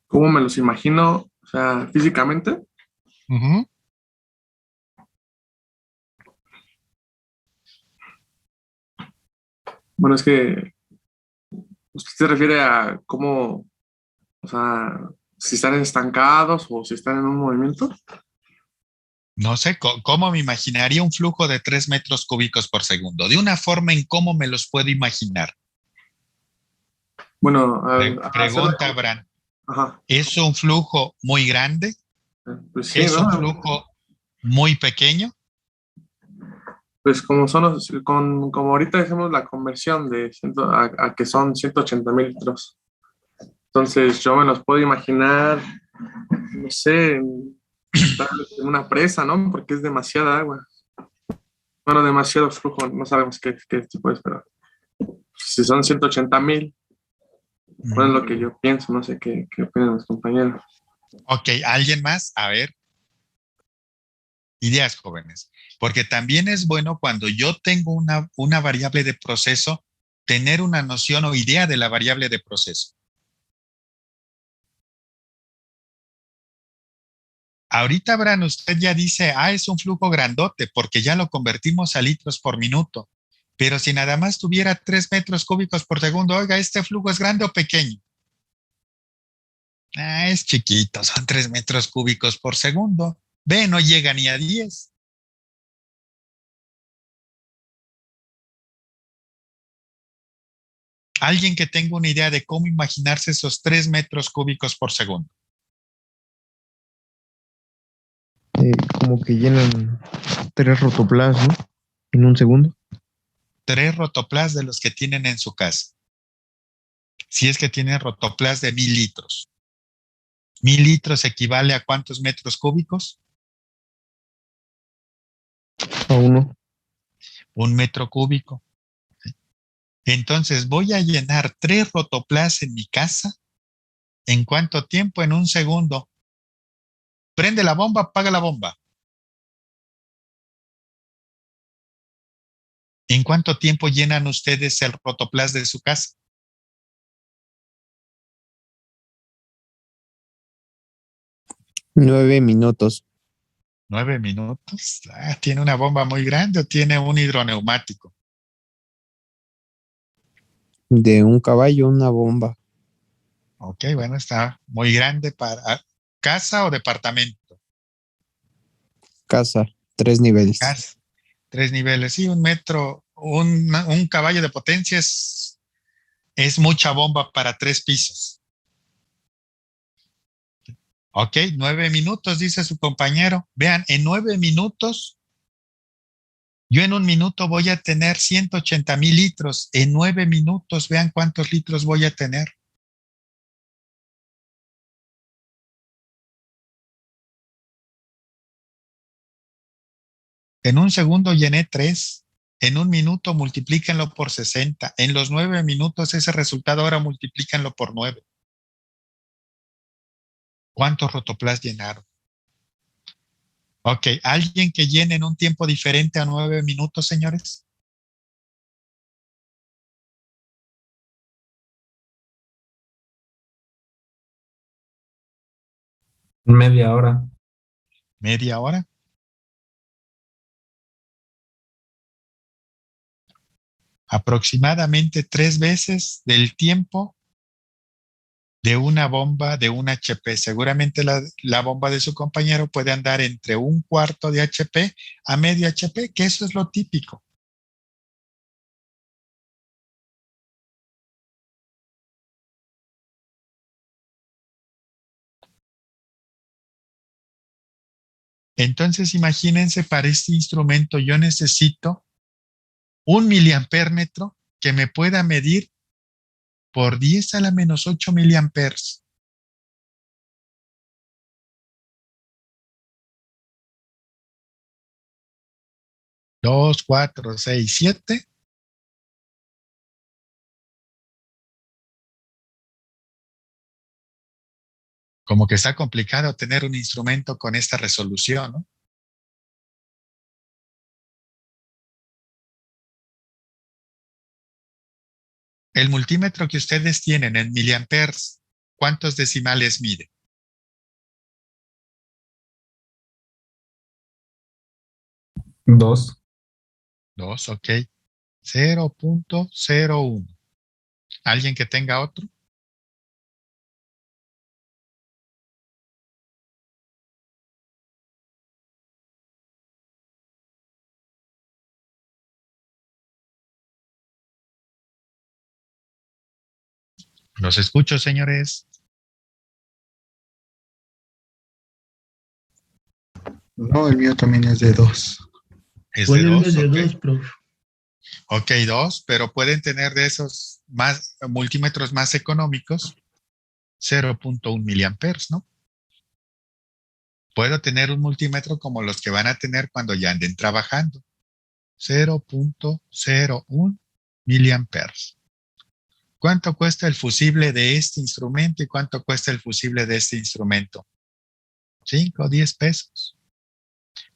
¿Cómo me los imagino? O sea, físicamente. Ujú. Bueno, es que usted se refiere a cómo, o sea, si están estancados o si están en un movimiento. No sé, ¿cómo me imaginaría un flujo de 3 metros cúbicos por segundo? De una forma en cómo me los puedo imaginar. Bueno, al hacerlo. Pregunta Abraham, Ajá. ¿es un flujo muy grande? Pues sí, ¿Es ¿no? un flujo muy pequeño? Pues como como ahorita hacemos la conversión de a que son 180,000 litros. Entonces yo me los puedo imaginar, no sé, tal vez en una presa, ¿no? Porque es demasiada agua. Bueno, demasiado flujo, no sabemos qué tipo es, pero si son 180,000, bueno, es lo que yo pienso, no sé qué opinan los compañeros. Ok, ¿alguien más? A ver, ideas jóvenes. Porque también es bueno cuando yo tengo una variable de proceso, tener una noción o idea de la variable de proceso. Ahorita, Abraham, usted ya dice, es un flujo grandote porque ya lo convertimos a litros por minuto. Pero si nada más tuviera 3 metros cúbicos por segundo, oiga, ¿este flujo es grande o pequeño? Es chiquito, son 3 metros cúbicos por segundo. Ve, no llega ni a 10. Alguien que tenga una idea de cómo imaginarse esos 3 metros cúbicos por segundo. Como que llenan 3 rotoplas, ¿no? En un segundo. 3 rotoplas de los que tienen en su casa. Si es que tienen rotoplas de 1000 litros. 1000 litros equivale a ¿cuántos metros cúbicos? A uno. 1 metro cúbico. Entonces voy a llenar 3 rotoplas en mi casa. ¿En cuánto tiempo? En un segundo. Prende la bomba, apaga la bomba. ¿En cuánto tiempo llenan ustedes el rotoplas de su casa? 9 minutos. 9 minutos. ¿Tiene una bomba muy grande o tiene un hidroneumático? De un caballo, una bomba. Ok, bueno, está muy grande para casa o departamento. Casa, 3 niveles. Casa, 3 niveles. Sí, 1 metro, un caballo de potencia es mucha bomba para 3 pisos. Ok, 9 minutos, dice su compañero. Vean, en 9 minutos, yo en un minuto voy a tener 180,000 litros. En 9 minutos, vean cuántos litros voy a tener. En un segundo llené 3. En un minuto multiplíquenlo por 60. En los 9 minutos ese resultado ahora multiplíquenlo por 9. ¿Cuántos rotoplas llenaron? Ok, ¿alguien que llene en un tiempo diferente a 9 minutos, señores? Media hora. ¿Media hora? Aproximadamente 3 veces del tiempo de una bomba de un HP. Seguramente la bomba de su compañero puede andar entre 1/4 de HP a medio HP, que eso es lo típico. Entonces, imagínense, para este instrumento yo necesito 1 miliampérmetro que me pueda medir por 10 a la menos 8 miliamperes. Dos, 4, 6, 7. Como que está complicado tener un instrumento con esta resolución, ¿no? El multímetro que ustedes tienen en miliamperes, ¿cuántos decimales mide? 2. 2, ok. 0.01. ¿Alguien que tenga otro? Los escucho, señores. No, el mío también es de 2. Es de ¿Cuál es 2, de ok. 2, prof? Ok, 2, pero pueden tener de esos más multímetros más económicos 0.1 miliamperes, ¿no? Puedo tener un multímetro como los que van a tener cuando ya anden trabajando. 0.01 miliamperes. ¿Cuánto cuesta el fusible de este instrumento y cuánto cuesta el fusible de este instrumento? 5 o 10 pesos.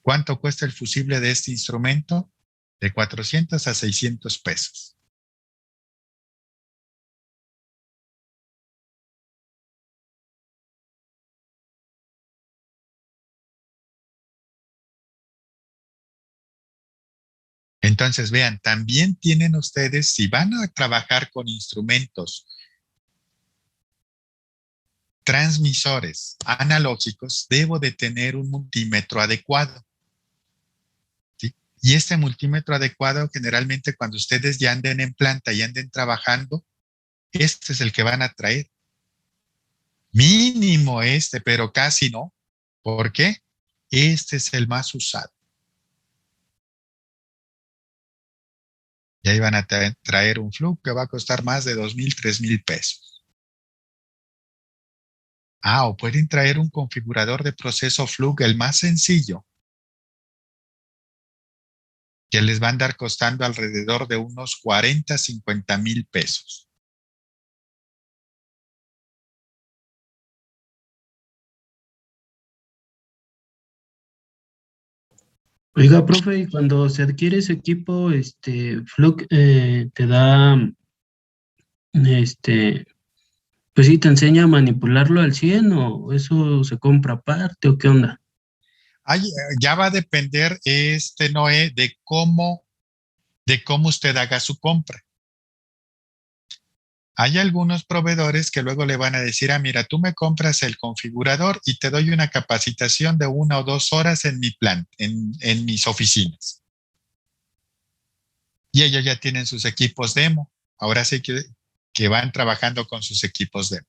¿Cuánto cuesta el fusible de este instrumento? De 400 a 600 pesos. Entonces, vean, también tienen ustedes, si van a trabajar con instrumentos transmisores analógicos, debo de tener un multímetro adecuado. ¿Sí? Y este multímetro adecuado, generalmente cuando ustedes ya anden en planta y anden trabajando, este es el que van a traer. Mínimo este, pero casi no. ¿Por qué? Este es el más usado. Y ahí van a traer un Fluke que va a costar más de 2,000, 3,000 pesos. O pueden traer un configurador de proceso Fluke, el más sencillo, que les va a andar costando alrededor de unos 40, 50 mil pesos. Oiga, profe, y cuando se adquiere ese equipo, Fluke te da, este, pues sí, te enseña a manipularlo al 100 o eso se compra aparte o qué onda. Ya va a depender, Noé, de cómo usted haga su compra. Hay algunos proveedores que luego le van a decir, mira, tú me compras el configurador y te doy una capacitación de 1 o 2 horas en mi plan, en mis oficinas. Y ellos ya tienen sus equipos demo. Ahora sí que van trabajando con sus equipos demo.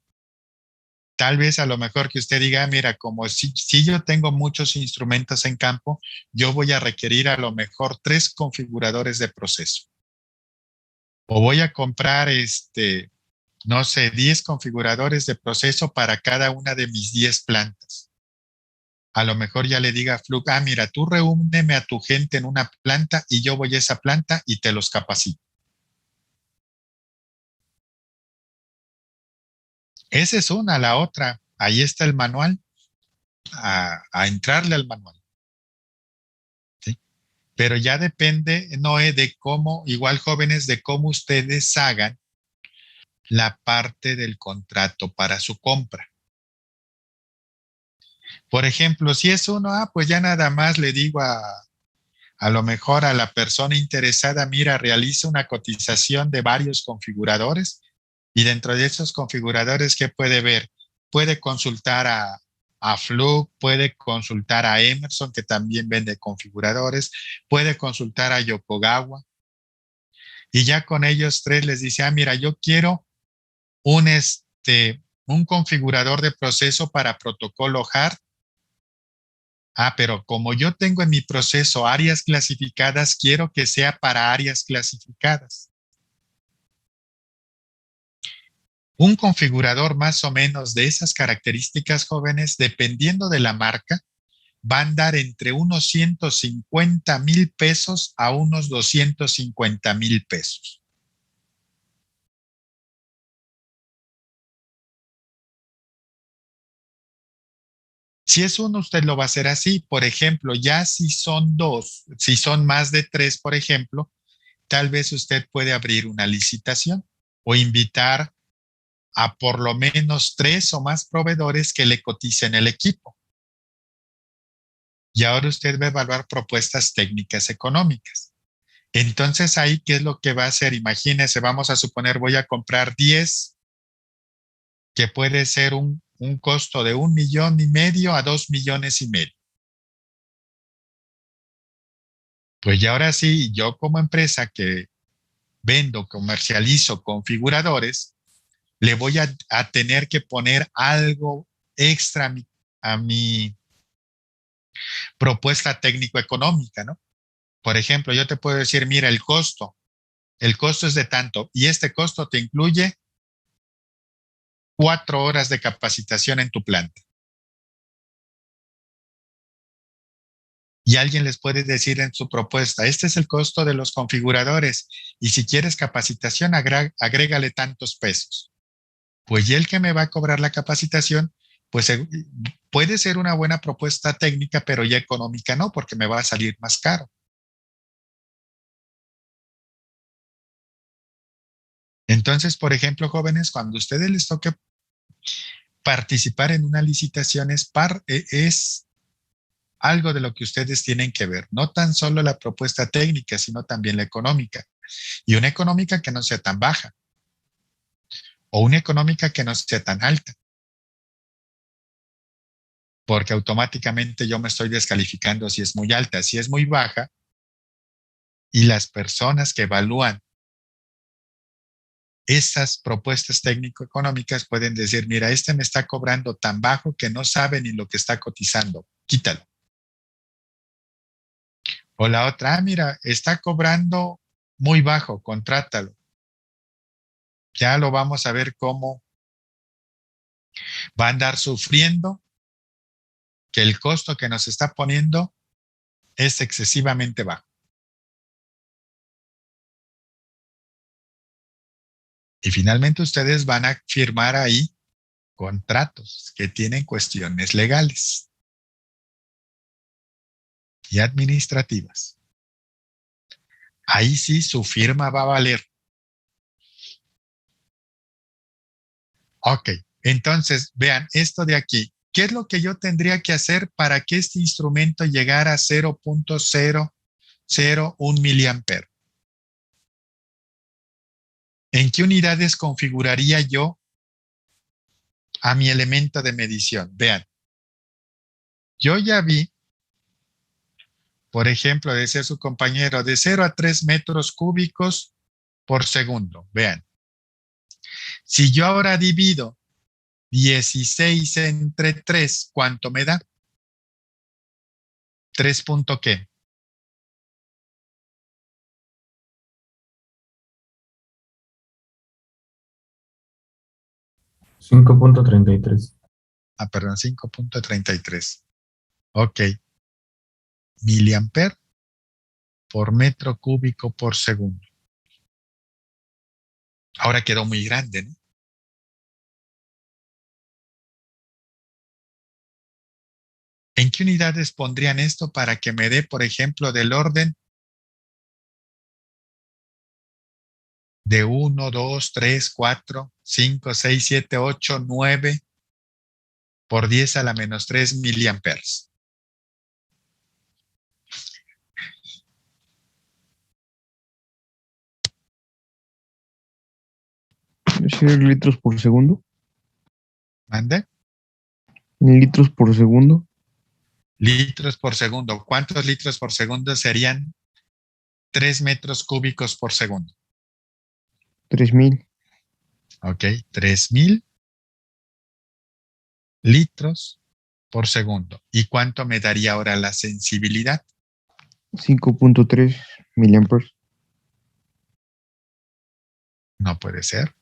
Tal vez a lo mejor que usted diga, mira, como si yo tengo muchos instrumentos en campo, yo voy a requerir a lo mejor 3 configuradores de proceso. O voy a comprar, no sé, 10 configuradores de proceso para cada una de mis 10 plantas. A lo mejor ya le diga a Fluke, mira, tú reúneme a tu gente en una planta y yo voy a esa planta y te los capacito. Esa es una. La otra, ahí está el manual, a entrarle al manual. ¿Sí? Pero ya depende, Noé, de cómo, igual jóvenes, de cómo ustedes hagan la parte del contrato para su compra. Por ejemplo, si es uno, pues ya nada más le digo a lo mejor a la persona interesada, mira, realiza una cotización de varios configuradores y dentro de esos configuradores, ¿qué puede ver? Puede consultar a Fluke, puede consultar a Emerson, que también vende configuradores, puede consultar a Yokogawa y ya con ellos 3 les dice, mira, yo quiero un, un configurador de proceso para protocolo HART. Pero como yo tengo en mi proceso áreas clasificadas, quiero que sea para áreas clasificadas. Un configurador más o menos de esas características, jóvenes, dependiendo de la marca, va a andar entre unos 150,000 pesos a unos 250,000 pesos. Si es uno, usted lo va a hacer así. Por ejemplo, ya si son dos, si son más de tres, por ejemplo, tal vez usted puede abrir una licitación o invitar a por lo menos 3 o más proveedores que le coticen el equipo. Y ahora usted va a evaluar propuestas técnicas económicas. Entonces ahí, ¿qué es lo que va a hacer? Imagínese, vamos a suponer, voy a comprar 10, que puede ser un costo de 1,5 millones a 2,5 millones. Pues ya ahora sí, yo como empresa que vendo, comercializo configuradores, le voy a tener que poner algo extra a mi propuesta técnico-económica, ¿no? Por ejemplo, yo te puedo decir, mira, el costo es de tanto y este costo te incluye 4 horas de capacitación en tu planta. Y alguien les puede decir en su propuesta, este es el costo de los configuradores y si quieres capacitación, agrégale tantos pesos. Pues y el que me va a cobrar la capacitación, pues puede ser una buena propuesta técnica, pero ya económica no, porque me va a salir más caro. Entonces, por ejemplo, jóvenes, cuando a ustedes les toque participar en una licitación es algo de lo que ustedes tienen que ver, no tan solo la propuesta técnica, sino también la económica. Y una económica que no sea tan baja o una económica que no sea tan alta, porque automáticamente yo me estoy descalificando si es muy alta, si es muy baja, y las personas que evalúan esas propuestas técnico-económicas pueden decir, mira, este me está cobrando tan bajo que no sabe ni lo que está cotizando, quítalo. O la otra, mira, está cobrando muy bajo, contrátalo. Ya lo vamos a ver cómo va a andar sufriendo, que el costo que nos está poniendo es excesivamente bajo. Y finalmente ustedes van a firmar ahí contratos que tienen cuestiones legales y administrativas. Ahí sí su firma va a valer. Ok, entonces vean esto de aquí. ¿Qué es lo que yo tendría que hacer para que este instrumento llegara a 0,001 miliamperes? ¿En qué unidades configuraría yo a mi elemento de medición? Vean, yo ya vi, por ejemplo, decía su compañero, de 0 a 3 metros cúbicos por segundo. Vean, si yo ahora divido 16 entre 3, ¿cuánto me da? 3 punto ¿qué? 5.33. Perdón, 5.33. Ok. Miliamper por metro cúbico por segundo. Ahora quedó muy grande, ¿no? ¿En qué unidades pondrían esto para que me dé, por ejemplo, del orden de 1, 2, 3, 4, 5, 6, 7, 8, 9 por 10 a la menos 3 miliamperes? ¿100 litros por segundo? ¿Mande? ¿Litros por segundo? Litros por segundo. ¿Cuántos litros por segundo serían 3 metros cúbicos por segundo? 3000. Ok, 3,000 litros por segundo. ¿Y cuánto me daría ahora la sensibilidad? 5.3 miliamperes. No puede ser.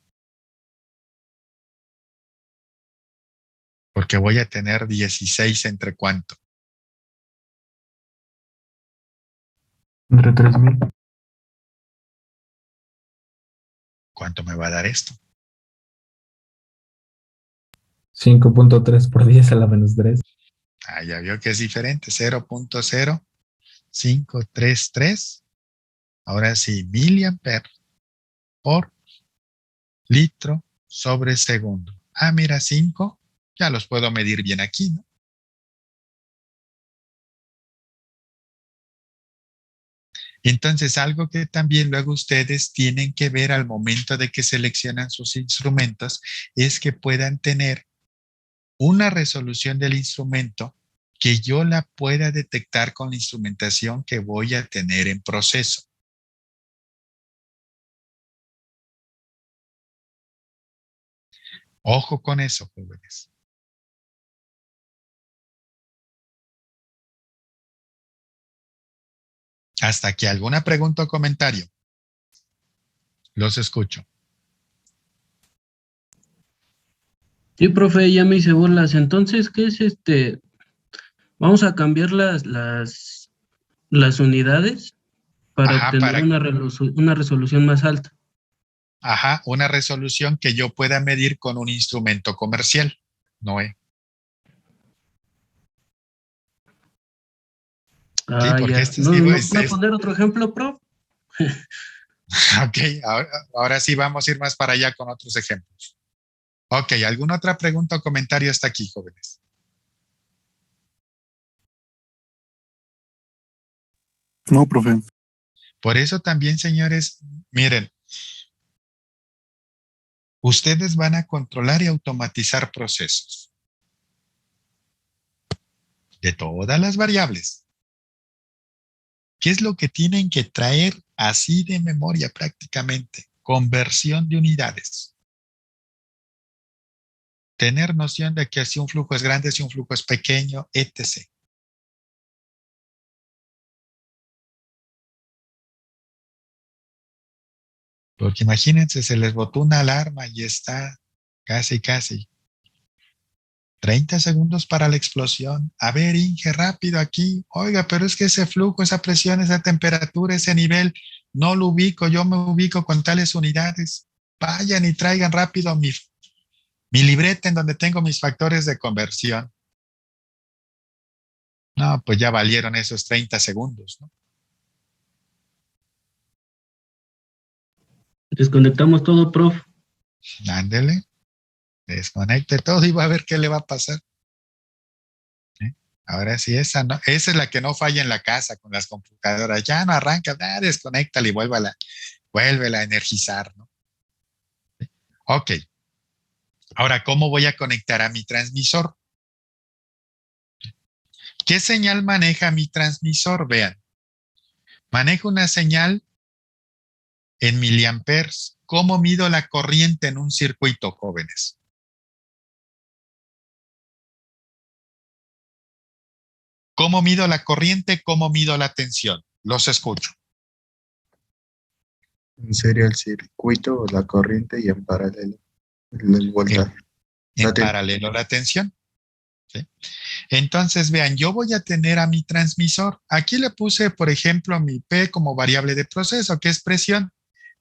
Porque voy a tener 16 entre cuánto. Entre 3000. ¿Cuánto me va a dar esto? 5.3 por 10 a la menos 3. Ah, ya vio que es diferente, 0.0533. Ahora sí, miliamperes por litro sobre segundo. Ah, mira, 5, ya los puedo medir bien aquí, ¿no? Entonces, algo que también luego ustedes tienen que ver al momento de que seleccionan sus instrumentos es que puedan tener una resolución del instrumento que yo la pueda detectar con la instrumentación que voy a tener en proceso. Ojo con eso, jóvenes. Hasta aquí, ¿alguna pregunta o comentario? Los escucho. Sí, profe, ya me hice bolas. Entonces, ¿qué es Vamos a cambiar las unidades para Ajá, obtener una resolución más alta. una resolución que yo pueda medir con un instrumento comercial, Noé. Sí, Ah, porque ya. este sí ¿No, no puede es poner otro ejemplo, prof? ok, ahora sí vamos a ir más para allá con otros ejemplos. Ok, ¿alguna otra pregunta o comentario hasta aquí, jóvenes? No, profe. Por eso también, señores, miren, ustedes van a controlar y automatizar procesos de todas las variables. ¿Qué es lo que tienen que traer así de memoria prácticamente? Conversión de unidades. Tener noción de que si un flujo es grande, si un flujo es pequeño, etc. Porque imagínense, se les botó una alarma y está casi 30 segundos para la explosión. A ver, Inge, rápido aquí. Oiga, pero es que ese flujo, esa presión, esa temperatura, ese nivel, no lo ubico, yo me ubico con tales unidades. Vayan y traigan rápido mi libreta en donde tengo mis factores de conversión. No, pues ya valieron esos 30 segundos, ¿no? Desconectamos todo, prof. Ándele, desconecte todo y va a ver qué le va a pasar. ¿Eh? Ahora sí, esa es la que no falla en la casa con las computadoras. Ya no arranca, desconéctala y vuélvela a energizar, ¿no? Ok, ahora, ¿cómo voy a conectar a mi transmisor? ¿Qué señal maneja mi transmisor? Vean, maneja una señal en miliamperes. ¿Cómo mido la corriente en un circuito, jóvenes? ¿Cómo mido la corriente? ¿Cómo mido la tensión? Los escucho. Sería el circuito o la corriente y en paralelo el En, voltaje. en paralelo la tensión. ¿Sí? Entonces, vean, yo voy a tener a mi transmisor. Aquí le puse, por ejemplo, mi P como variable de proceso, que es presión.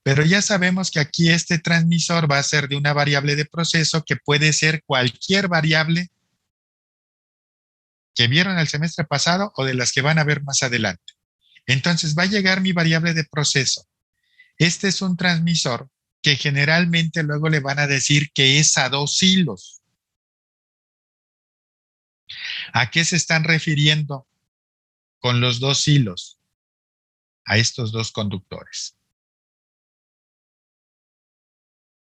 Pero ya sabemos que aquí este transmisor va a ser de una variable de proceso que puede ser cualquier variable que vieron el semestre pasado o de las que van a ver más adelante. Entonces va a llegar mi variable de proceso. Este es un transmisor que generalmente luego le van a decir que es a 2 hilos. ¿A qué se están refiriendo con los 2 hilos? A estos 2 conductores.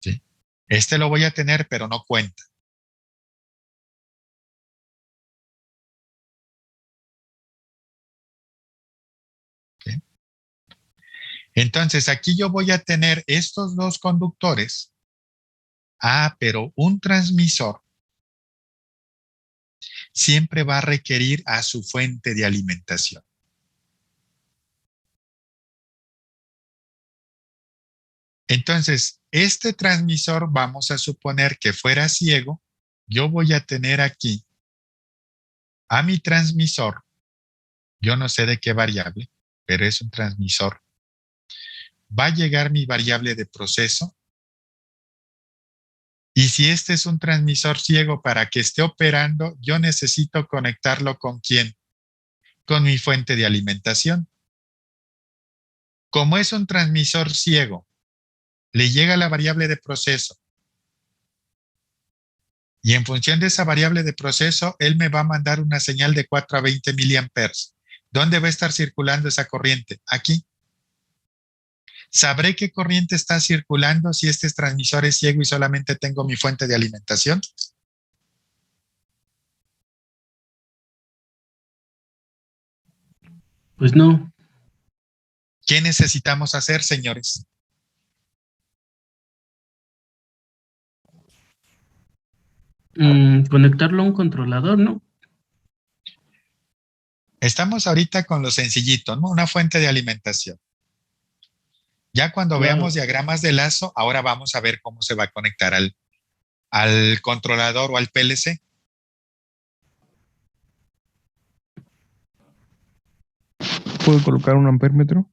¿Sí? Este lo voy a tener, pero no cuenta. ¿Sí? Entonces, aquí yo voy a tener estos 2 conductores. Ah, pero un transmisor siempre va a requerir a su fuente de alimentación. Entonces, este transmisor, vamos a suponer que fuera ciego, yo voy a tener aquí a mi transmisor, yo no sé de qué variable, pero es un transmisor. Va a llegar mi variable de proceso Y si este es un transmisor ciego, para que esté operando, yo necesito conectarlo ¿con quién? Con mi fuente de alimentación. Como es un transmisor ciego, le llega la variable de proceso. Y en función de esa variable de proceso, él me va a mandar una señal de 4 a 20 miliamperes. ¿Dónde va a estar circulando esa corriente? Aquí. ¿Sabré qué corriente está circulando si este transmisor es ciego y solamente tengo mi fuente de alimentación? Pues no. ¿Qué necesitamos hacer, señores? Conectarlo a un controlador, ¿no? Estamos ahorita con lo sencillito, ¿no? Una fuente de alimentación. Ya cuando Claro. veamos diagramas de lazo, ahora vamos a ver cómo se va a conectar al controlador o al PLC. ¿Puedo colocar un ampérmetro?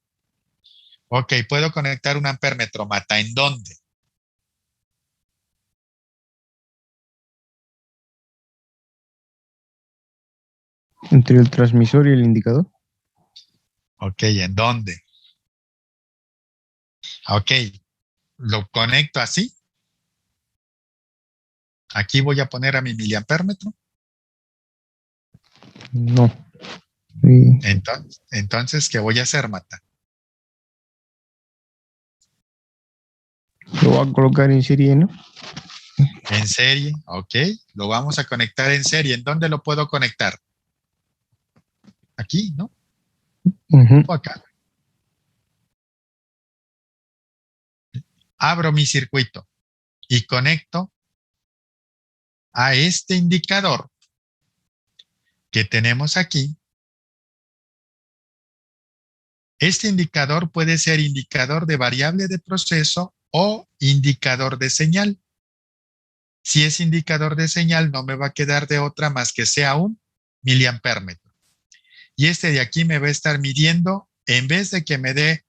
Ok, puedo conectar un ampérmetro, Mata. ¿En dónde? Entre el transmisor y el indicador. Ok, ¿en dónde? Ok, lo conecto así. Aquí voy a poner a mi miliampérmetro. No. Sí. Entonces, ¿qué voy a hacer, Mata? Lo voy a colocar en serie, ¿no? En serie, ok. Lo vamos a conectar en serie. ¿En dónde lo puedo conectar? Aquí, ¿no? Ujú. O acá. Abro mi circuito y conecto a este indicador que tenemos aquí. Este indicador puede ser indicador de variable de proceso o indicador de señal. Si es indicador de señal, no me va a quedar de otra más que sea un miliampérmetro. Y este de aquí me va a estar midiendo, en vez de que me dé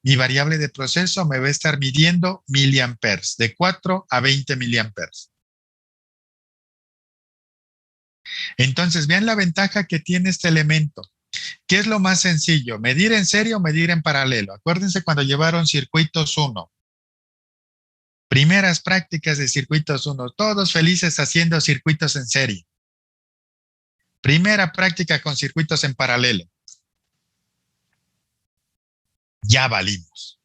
mi variable de proceso, me va a estar midiendo miliamperes, de 4 a 20 miliamperes. Entonces, vean la ventaja que tiene este elemento. ¿Qué es lo más sencillo? ¿Medir en serie o medir en paralelo? Acuérdense cuando llevaron circuitos 1. Primeras prácticas de circuitos 1. Todos felices haciendo circuitos en serie. Primera práctica con circuitos en paralelo. Ya valimos.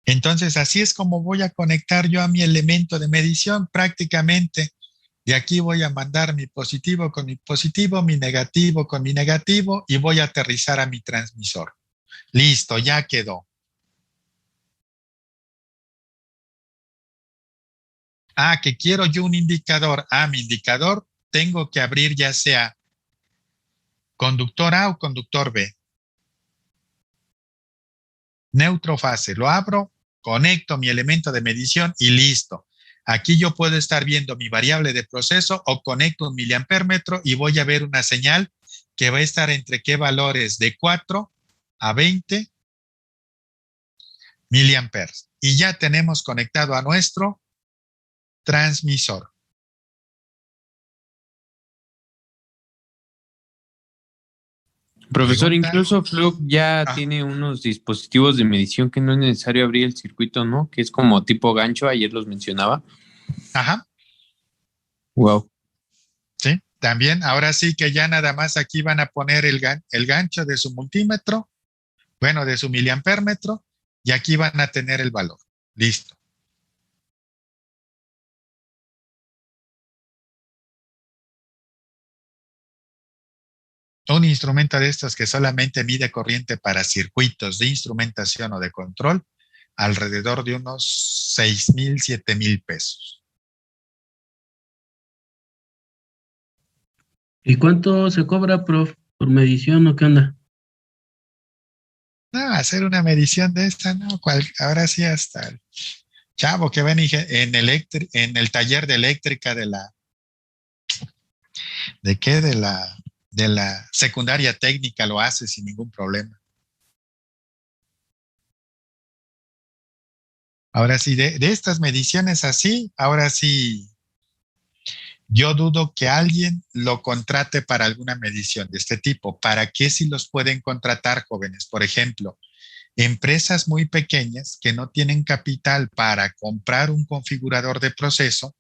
Entonces, así es como voy a conectar yo a mi elemento de medición prácticamente. De aquí voy a mandar mi positivo con mi positivo, mi negativo con mi negativo y voy a aterrizar a mi transmisor. Listo, ya quedó. Ah, que quiero yo un indicador. Ah, mi indicador tengo que abrir ya sea conductor A o conductor B. Neutro fase. Lo abro, conecto mi elemento de medición y listo. Aquí yo puedo estar viendo mi variable de proceso o conecto un miliampérmetro y voy a ver una señal que va a estar entre qué valores de 4 a 20 miliamperes. Y ya tenemos conectado a nuestro transmisor. Profesor, ¿Pregunta? incluso Flug ya Ah, tiene unos dispositivos de medición que no es necesario abrir el circuito, ¿no? Que es como tipo gancho, ayer los mencionaba. ajá, Wow. sí. También, ahora sí que ya nada más aquí van a poner el gancho de su multímetro, bueno, de su miliampérmetro, y aquí van a tener el valor. Listo. Un instrumento de estos que solamente mide corriente para circuitos de instrumentación o de control, alrededor de unos 6,000, 7,000 pesos. ¿Y cuánto se cobra, prof, por medición o qué onda? No, hacer una medición de esta, no, ahora sí hasta el chavo que ven en el taller de eléctrica de la ¿De qué? De la secundaria técnica lo hace sin ningún problema. Ahora sí, de estas mediciones así, ahora sí, yo dudo que alguien lo contrate para alguna medición de este tipo. ¿Para qué si los pueden contratar, jóvenes? Por ejemplo, empresas muy pequeñas que no tienen capital para comprar un configurador de proceso,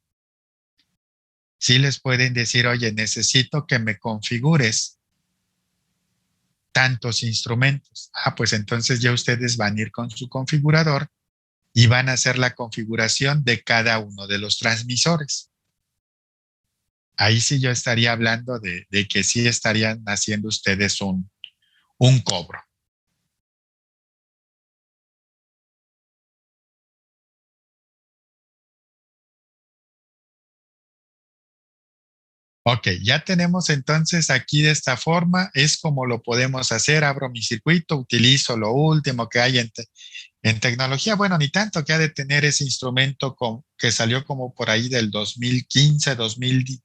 sí les pueden decir, oye, necesito que me configures tantos instrumentos. Ah, pues entonces ya ustedes van a ir con su configurador y van a hacer la configuración de cada uno de los transmisores. Ahí sí yo estaría hablando de que sí estarían haciendo ustedes un cobro. Ok, ya tenemos entonces aquí de esta forma, es como lo podemos hacer, abro mi circuito, utilizo lo último que hay en tecnología. Bueno, ni tanto que ha de tener ese instrumento que salió como por ahí del 2015, 2000,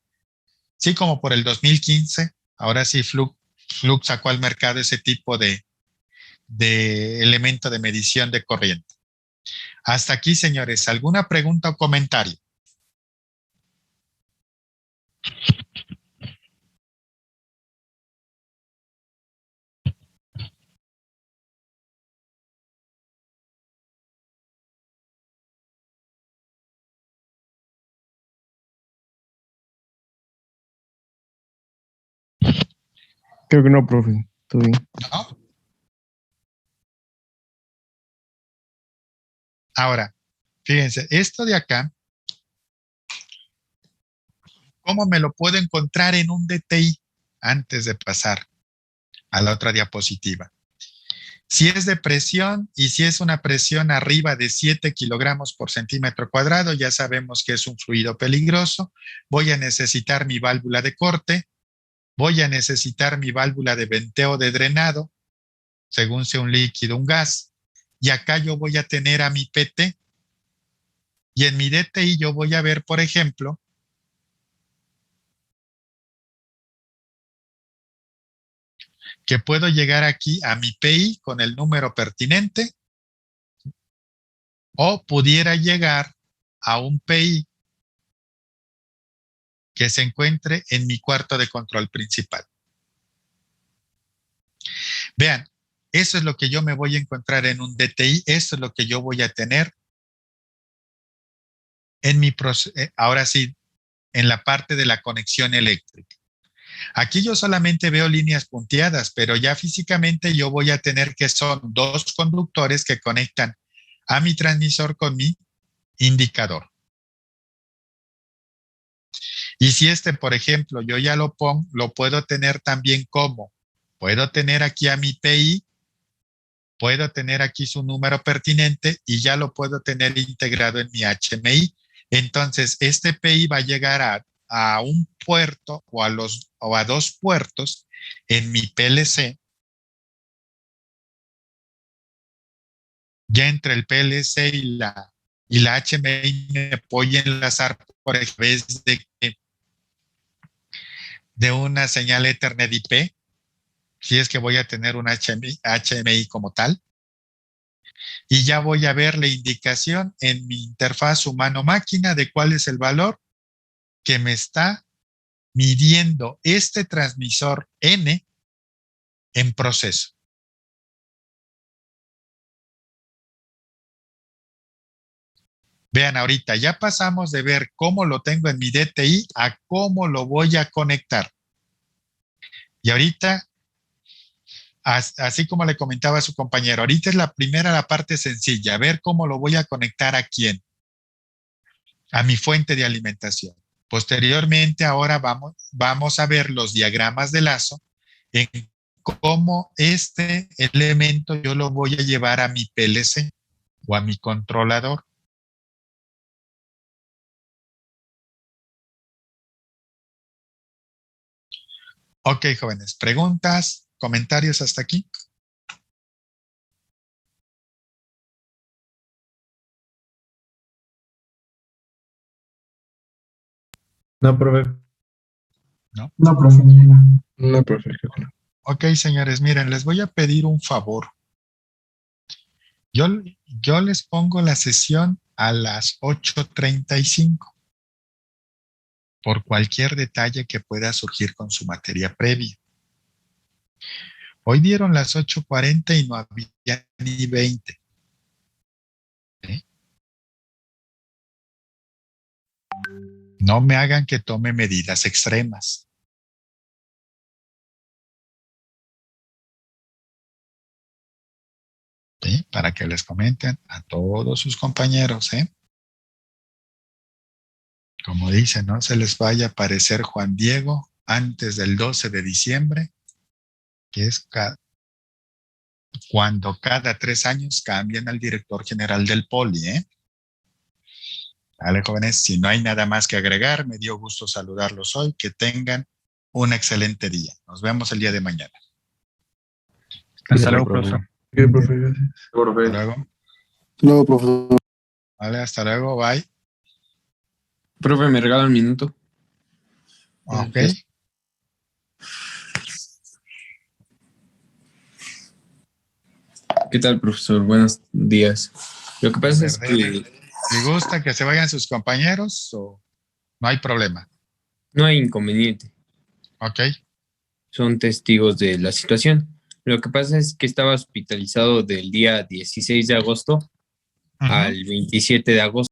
sí, como por el 2015. Ahora sí, Flux sacó al mercado ese tipo de elemento de medición de corriente. Hasta aquí, señores, ¿alguna pregunta o comentario? Creo que no, profe. Todo bien. ¿No? Ahora, fíjense, esto de acá, ¿cómo me lo puedo encontrar en un DTI antes de pasar a la otra diapositiva? Si es de presión y si es una presión arriba de 7 kilogramos por centímetro cuadrado, ya sabemos que es un fluido peligroso. Voy a necesitar mi válvula de corte, voy a necesitar mi válvula de venteo de drenado, según sea un líquido o un gas. Y acá yo voy a tener a mi PT. Y en mi DTI yo voy a ver, por ejemplo, que puedo llegar aquí a mi PI con el número pertinente o pudiera llegar a un PI que se encuentre en mi cuarto de control principal. Vean, eso es lo que yo me voy a encontrar en un DTI, eso es lo que yo voy a tener en mi proceso, ahora sí, en la parte de la conexión eléctrica. Aquí yo solamente veo líneas punteadas, pero ya físicamente yo voy a tener que son dos conductores que conectan a mi transmisor con mi indicador. Y si este, por ejemplo, yo ya lo pongo, lo puedo tener también como, puedo tener aquí a mi PI, puedo tener aquí su número pertinente y ya lo puedo tener integrado en mi HMI. Entonces, este PI va a llegar a un puerto o a dos puertos en mi PLC. Ya entre el PLC y la HMI me voy a enlazar por través de una señal Ethernet IP, si es que voy a tener un HMI como tal. Y ya voy a ver la indicación en mi interfaz humano-máquina de cuál es el valor que me está midiendo este transmisor N en proceso. Vean ahorita, ya pasamos de ver cómo lo tengo en mi DTI a cómo lo voy a conectar. Y ahorita, así como le comentaba a su compañero, ahorita es la parte sencilla, ver cómo lo voy a conectar a quién, a mi fuente de alimentación. Posteriormente, ahora vamos a ver los diagramas de lazo en cómo este elemento yo lo voy a llevar a mi PLC o a mi controlador. Ok, jóvenes, preguntas, comentarios hasta aquí. No, profe. No, profe. No, profe. Ok, señores, miren, les voy a pedir un favor. Yo les pongo la sesión a las 8:35 por cualquier detalle que pueda surgir con su materia previa. Hoy dieron las 8:40 y no había ni 20. ¿Sí? No me hagan que tome medidas extremas. ¿Sí? Para que les comenten a todos sus compañeros, ¿eh? Como dicen, no se les vaya a aparecer Juan Diego antes del 12 de diciembre, que es cuando cada 3 años cambian al director general del Poli, ¿eh? Vale, jóvenes, si no hay nada más que agregar, me dio gusto saludarlos hoy. Que tengan un excelente día. Nos vemos el día de mañana. Hasta luego, profe. Ok, profe, gracias. Profe. Hasta luego. No, profesor. Vale, hasta luego. Bye. Profe, ¿me regala un minuto? Ok. ¿Qué tal, profesor? Buenos días. Lo que pasa es que Si gusta que se vayan sus compañeros o no hay problema. no hay inconveniente. Ok. Son testigos de la situación. Lo que pasa es que estaba hospitalizado del día 16 de agosto Ujú. al 27 de agosto.